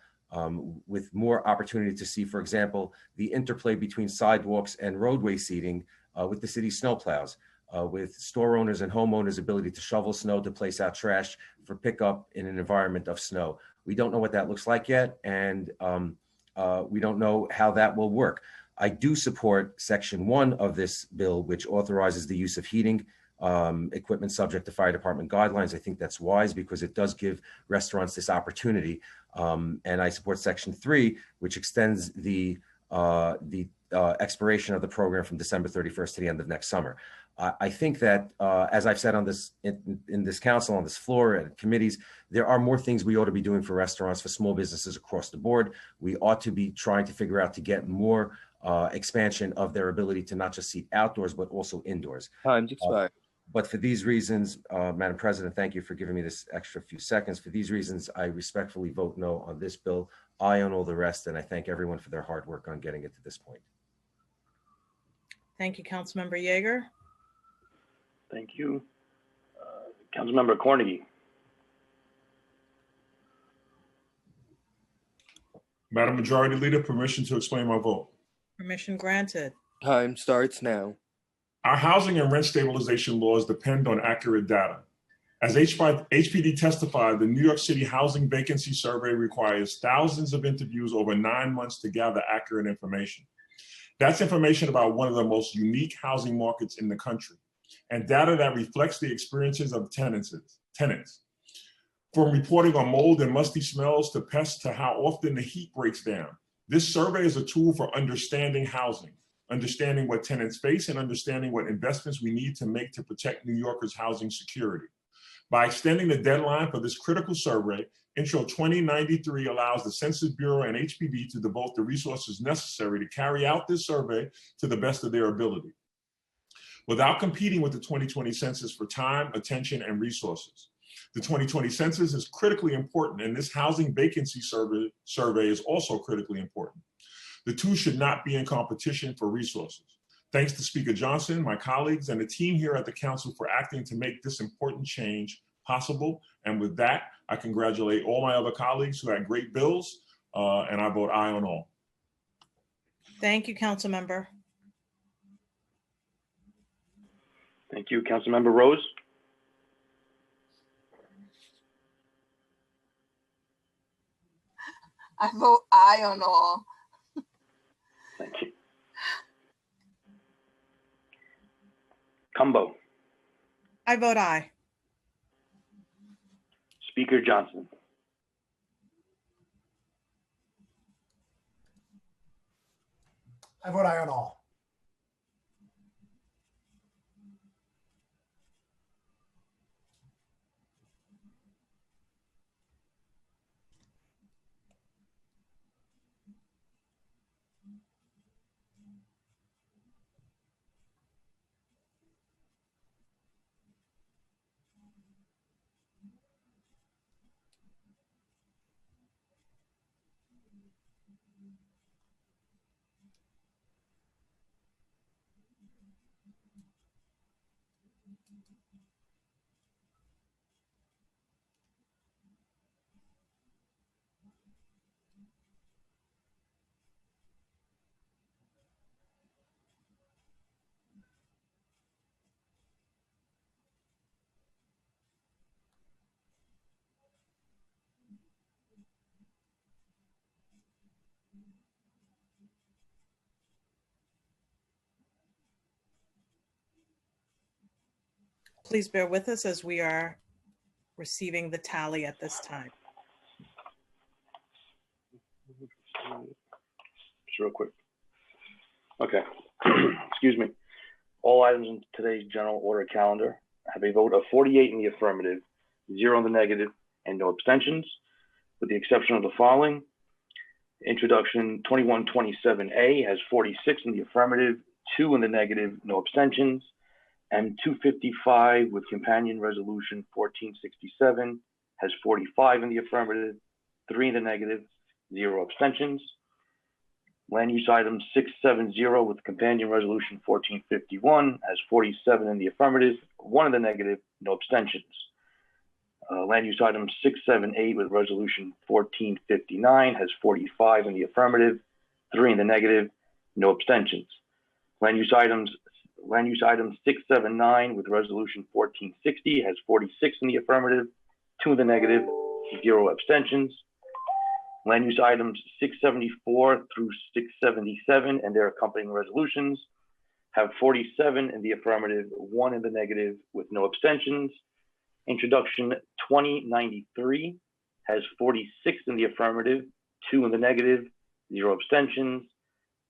with more opportunity to see, for example, the interplay between sidewalks and roadway seating with the city's snowplows, with store owners and homeowners' ability to shovel snow, to place out trash for pickup in an environment of snow. We don't know what that looks like yet, and we don't know how that will work. I do support Section 1 of this bill, which authorizes the use of heating equipment subject to fire department guidelines. I think that's wise because it does give restaurants this opportunity. And I support Section 3, which extends the expiration of the program from December 31st to the end of next summer. I think that, as I've said on this in this council, on this floor, and committees, there are more things we ought to be doing for restaurants, for small businesses across the board. We ought to be trying to figure out to get more expansion of their ability to not just seat outdoors, but also indoors. Time's expired. But for these reasons, Madam President, thank you for giving me this extra few seconds. For these reasons, I respectfully vote no on this bill, aye on all the rest, and I thank everyone for their hard work on getting it to this point. Thank you, Councilmember Yeager. Thank you. Councilmember Cornegy. Madam Majority Leader, permission to explain my vote. Permission granted. Time starts now. Our housing and rent stabilization laws depend on accurate data. As HPD testified, the New York City Housing Vacancy Survey requires thousands of interviews over 9 months to gather accurate information. That's information about one of the most unique housing markets in the country, and data that reflects the experiences of tenants. From reporting on mold and musty smells to pests to how often the heat breaks down, this survey is a tool for understanding housing, understanding what tenants face, and understanding what investments we need to make to protect New Yorkers' housing security. By extending the deadline for this critical survey, Intro 2093 allows the Census Bureau and HPD to devote the resources necessary to carry out this survey to the best of their ability, without competing with the 2020 census for time, attention, and resources. The 2020 census is critically important, and this housing vacancy survey is also critically important. The two should not be in competition for resources. Thanks to Speaker Johnson, my colleagues, and the team here at the Council for acting to make this important change possible. And with that, I congratulate all my other colleagues who had great bills, and I vote aye on all. Thank you, Councilmember. Thank you. Councilmember Rose. I vote aye on all. Thank you. Cumbo. I vote aye. Speaker Johnson. I vote aye on all. Please bear with us as we are receiving the tally at this time. Just real quick. Okay. Excuse me. All items in today's general order calendar have a vote of 48 in the affirmative, 0 in the negative, and no abstentions, with the exception of the following. Introduction 2127A has 46 in the affirmative, 2 in the negative, no abstentions. M255 with companion resolution 1467 has 45 in the affirmative, 3 in the negative, 0 abstentions. Land use item 670 with companion resolution 1451 has 47 in the affirmative, 1 in the negative, no abstentions. Land use item 678 with resolution 1459 has 45 in the affirmative, 3 in the negative, no abstentions. Land use item 679 with resolution 1460 has 46 in the affirmative, 2 in the negative, 0 abstentions. Land use items 674 through 677 and their accompanying resolutions have 47 in the affirmative, 1 in the negative with no abstentions. Introduction 2093 has 46 in the affirmative, 2 in the negative, 0 abstentions.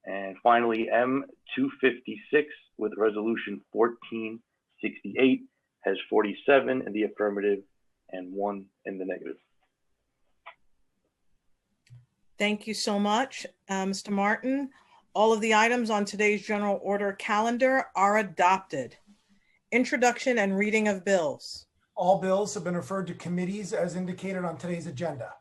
And finally, M256 with resolution 1468 has 47 in the affirmative and 1 in the negative. Thank you so much, Mr. Martin. All of the items on today's general order calendar are adopted. Introduction and reading of bills. All bills have been referred to committees as indicated on today's agenda.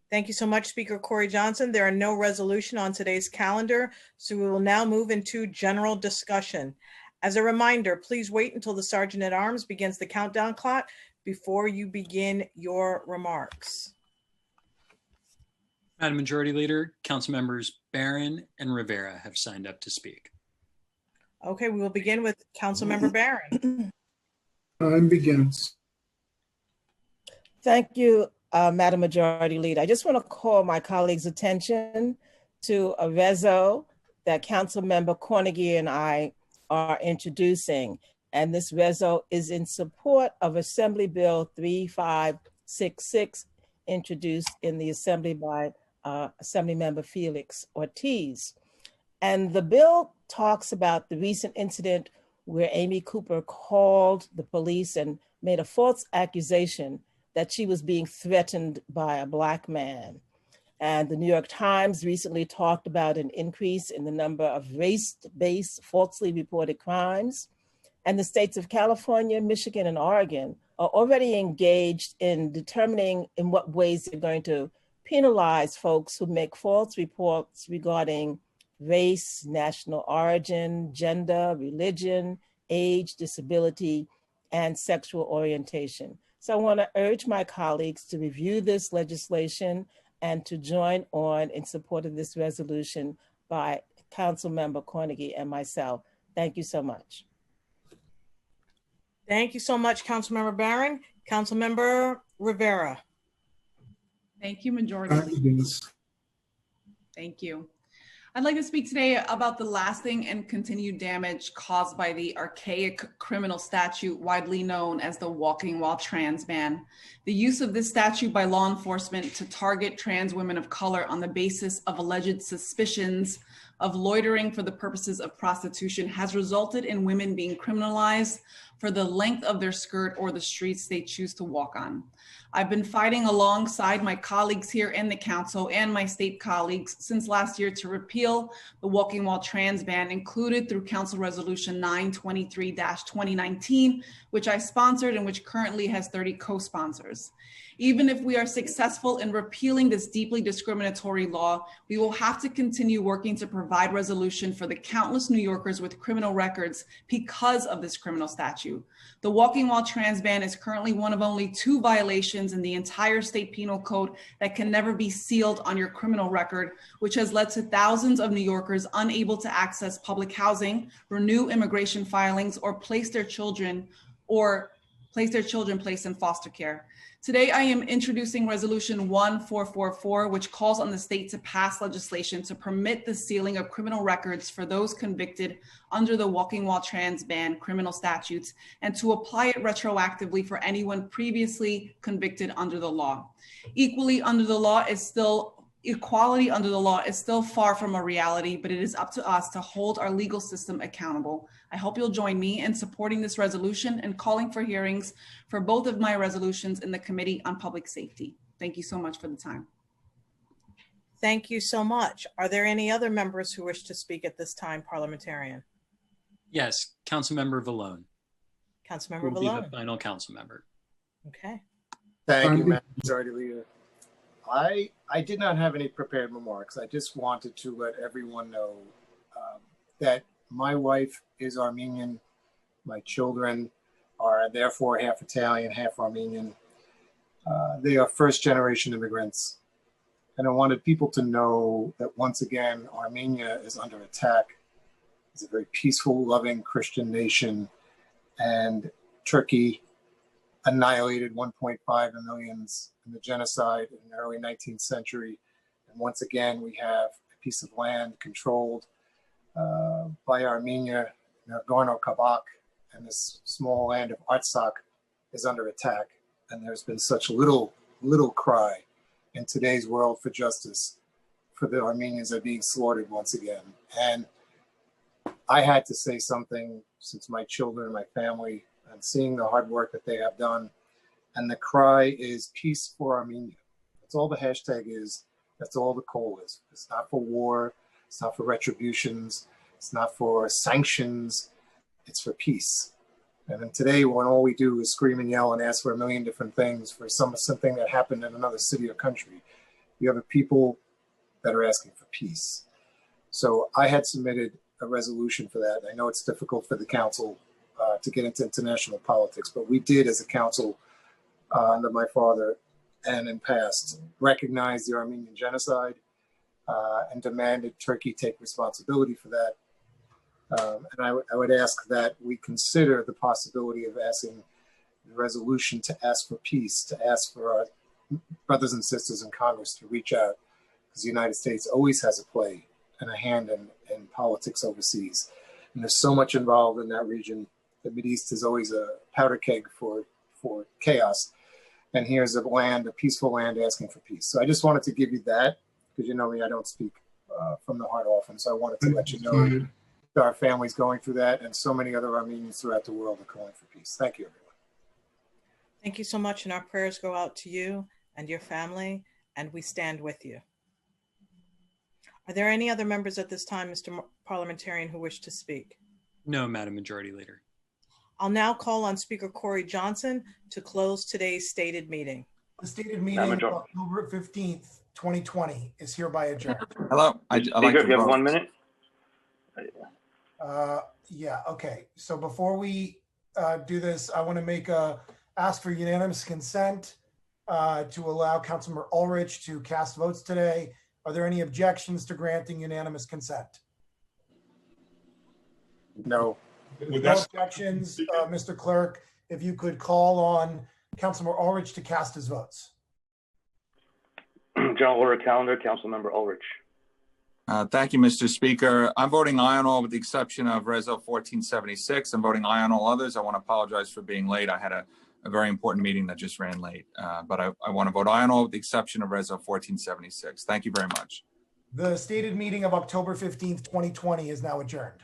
Thank you so much, Speaker Corey Johnson. There are no resolution on today's calendar, so we will now move into general discussion. As a reminder, please wait until the Sergeant at Arms begins the countdown clock before you begin your remarks. Madam Majority Leader, Council Members Barron and Rivera have signed up to speak. Okay, we will begin with Councilmember Barron. Time begins. Thank you, Madam Majority Leader. I just want to call my colleagues' attention to a reso that Councilmember Cornegie and I are introducing. And this reso is in support of Assembly Bill 3566, introduced in the Assembly by Assemblymember Felix Ortiz. And the bill talks about the recent incident where Amy Cooper called the police and made a false accusation that she was being threatened by a Black man. And the New York Times recently talked about an increase in the number of race-based falsely reported crimes. And the states of California, Michigan, and Oregon are already engaged in determining in what ways they're going to penalize folks who make false reports regarding race, national origin, gender, religion, age, disability, and sexual orientation. So I want to urge my colleagues to review this legislation and to join on in support of this resolution by Councilmember Cornegie and myself. Thank you so much. Thank you so much, Councilmember Barron. Councilmember Rivera. Thank you, Majority Leader. Thank you. I'd like to speak today about the lasting and continued damage caused by the archaic criminal statute widely known as the Walking While Trans ban. The use of this statute by law enforcement to target trans women of color on the basis of alleged suspicions of loitering for the purposes of prostitution has resulted in women being criminalized for the length of their skirt or the streets they choose to walk on. I've been fighting alongside my colleagues here in the council and my state colleagues since last year to repeal the Walking While Trans ban included through Council Resolution 923-2019, which I sponsored and which currently has 30 co-sponsors. Even if we are successful in repealing this deeply discriminatory law, we will have to continue working to provide resolution for the countless New Yorkers with criminal records because of this criminal statute. The Walking While Trans ban is currently one of only 2 violations in the entire state penal code that can never be sealed on your criminal record, which has led to thousands of New Yorkers unable to access public housing, renew immigration filings, or place their children placed in foster care. Today, I am introducing Resolution 1444, which calls on the state to pass legislation to permit the sealing of criminal records for those convicted under the Walking While Trans ban criminal statutes and to apply it retroactively for anyone previously convicted under the law. Equality under the law is still far from a reality, but it is up to us to hold our legal system accountable. I hope you'll join me in supporting this resolution and calling for hearings for both of my resolutions in the Committee on Public Safety. Thank you so much for the time. Thank you so much. Are there any other members who wish to speak at this time, parliamentarian? Yes, Councilmember Vallone. Councilmember Will be Vallone. the final council member. Okay. Thank you, Madam Majority Leader. I did not have any prepared remarks. I just wanted to let everyone know that my wife is Armenian. My children are therefore half Italian, half Armenian. They are first-generation immigrants. And I wanted people to know that once again, Armenia is under attack. It's a very peaceful, loving Christian nation. And Turkey annihilated 1.5 million in the genocide in the early 19th century. And once again, we have a piece of land controlled by Armenia, Nagorno-Karabakh, and this small land of Artsakh is under attack. And there's been such little cry in today's world for justice for the Armenians that are being slaughtered once again. And I had to say something since my children and my family and seeing the hard work that they have done. And the cry is peace for Armenia. That's all the hashtag is. That's all the call is. It's not for war. It's not for retributions. It's not for sanctions. It's for peace. And then today, when all we do is scream and yell and ask for a million different things for something that happened in another city or country, you have a people that are asking for peace. So I had submitted a resolution for that. I know it's difficult for the council to get into international politics, but we did as a council under my father and in past recognize the Armenian genocide and demanded Turkey take responsibility for that. And I would ask that we consider the possibility of asking the resolution to ask for peace, to ask for our brothers and sisters in Congress to reach out, because the United States always has a play and a hand in politics overseas. And there's so much involved in that region. The Mideast is always a powder keg for chaos. And here's a peaceful land asking for peace. So I just wanted to give you that, because you know me, I don't speak from the heart often. So I wanted to let you know that our family's going through that, and so many other Armenians throughout the world are calling for peace. Thank you, everyone. Thank you so much. And our prayers go out to you and your family, and we stand with you. Are there any other members at this time, Mr. Parliamentarian, who wish to speak? No, Madam Majority Leader. I'll now call on Speaker Corey Johnson to close today's stated meeting. The stated meeting of October 15th, 2020 is hereby adjourned. Hello. I'd like Speaker, to if you have vote. 1 minute. Yeah, okay. So before we do this, I want to ask for unanimous consent to allow Councilmember Ulrich to cast votes today. Are there any objections to granting unanimous consent? No. No objections, Mr. Clerk. If you could call on Councilmember Ulrich to cast his votes. General Order Calendar, Councilmember Ulrich. Thank you, Mr. Speaker. I'm voting aye on all with the exception of Reso 1476. I'm voting aye on all others. I want to apologize for being late. I had a very important meeting that just ran late, but I want to vote aye on all with the exception of Reso 1476. Thank you very much. The stated meeting of October 15th, 2020 is now adjourned.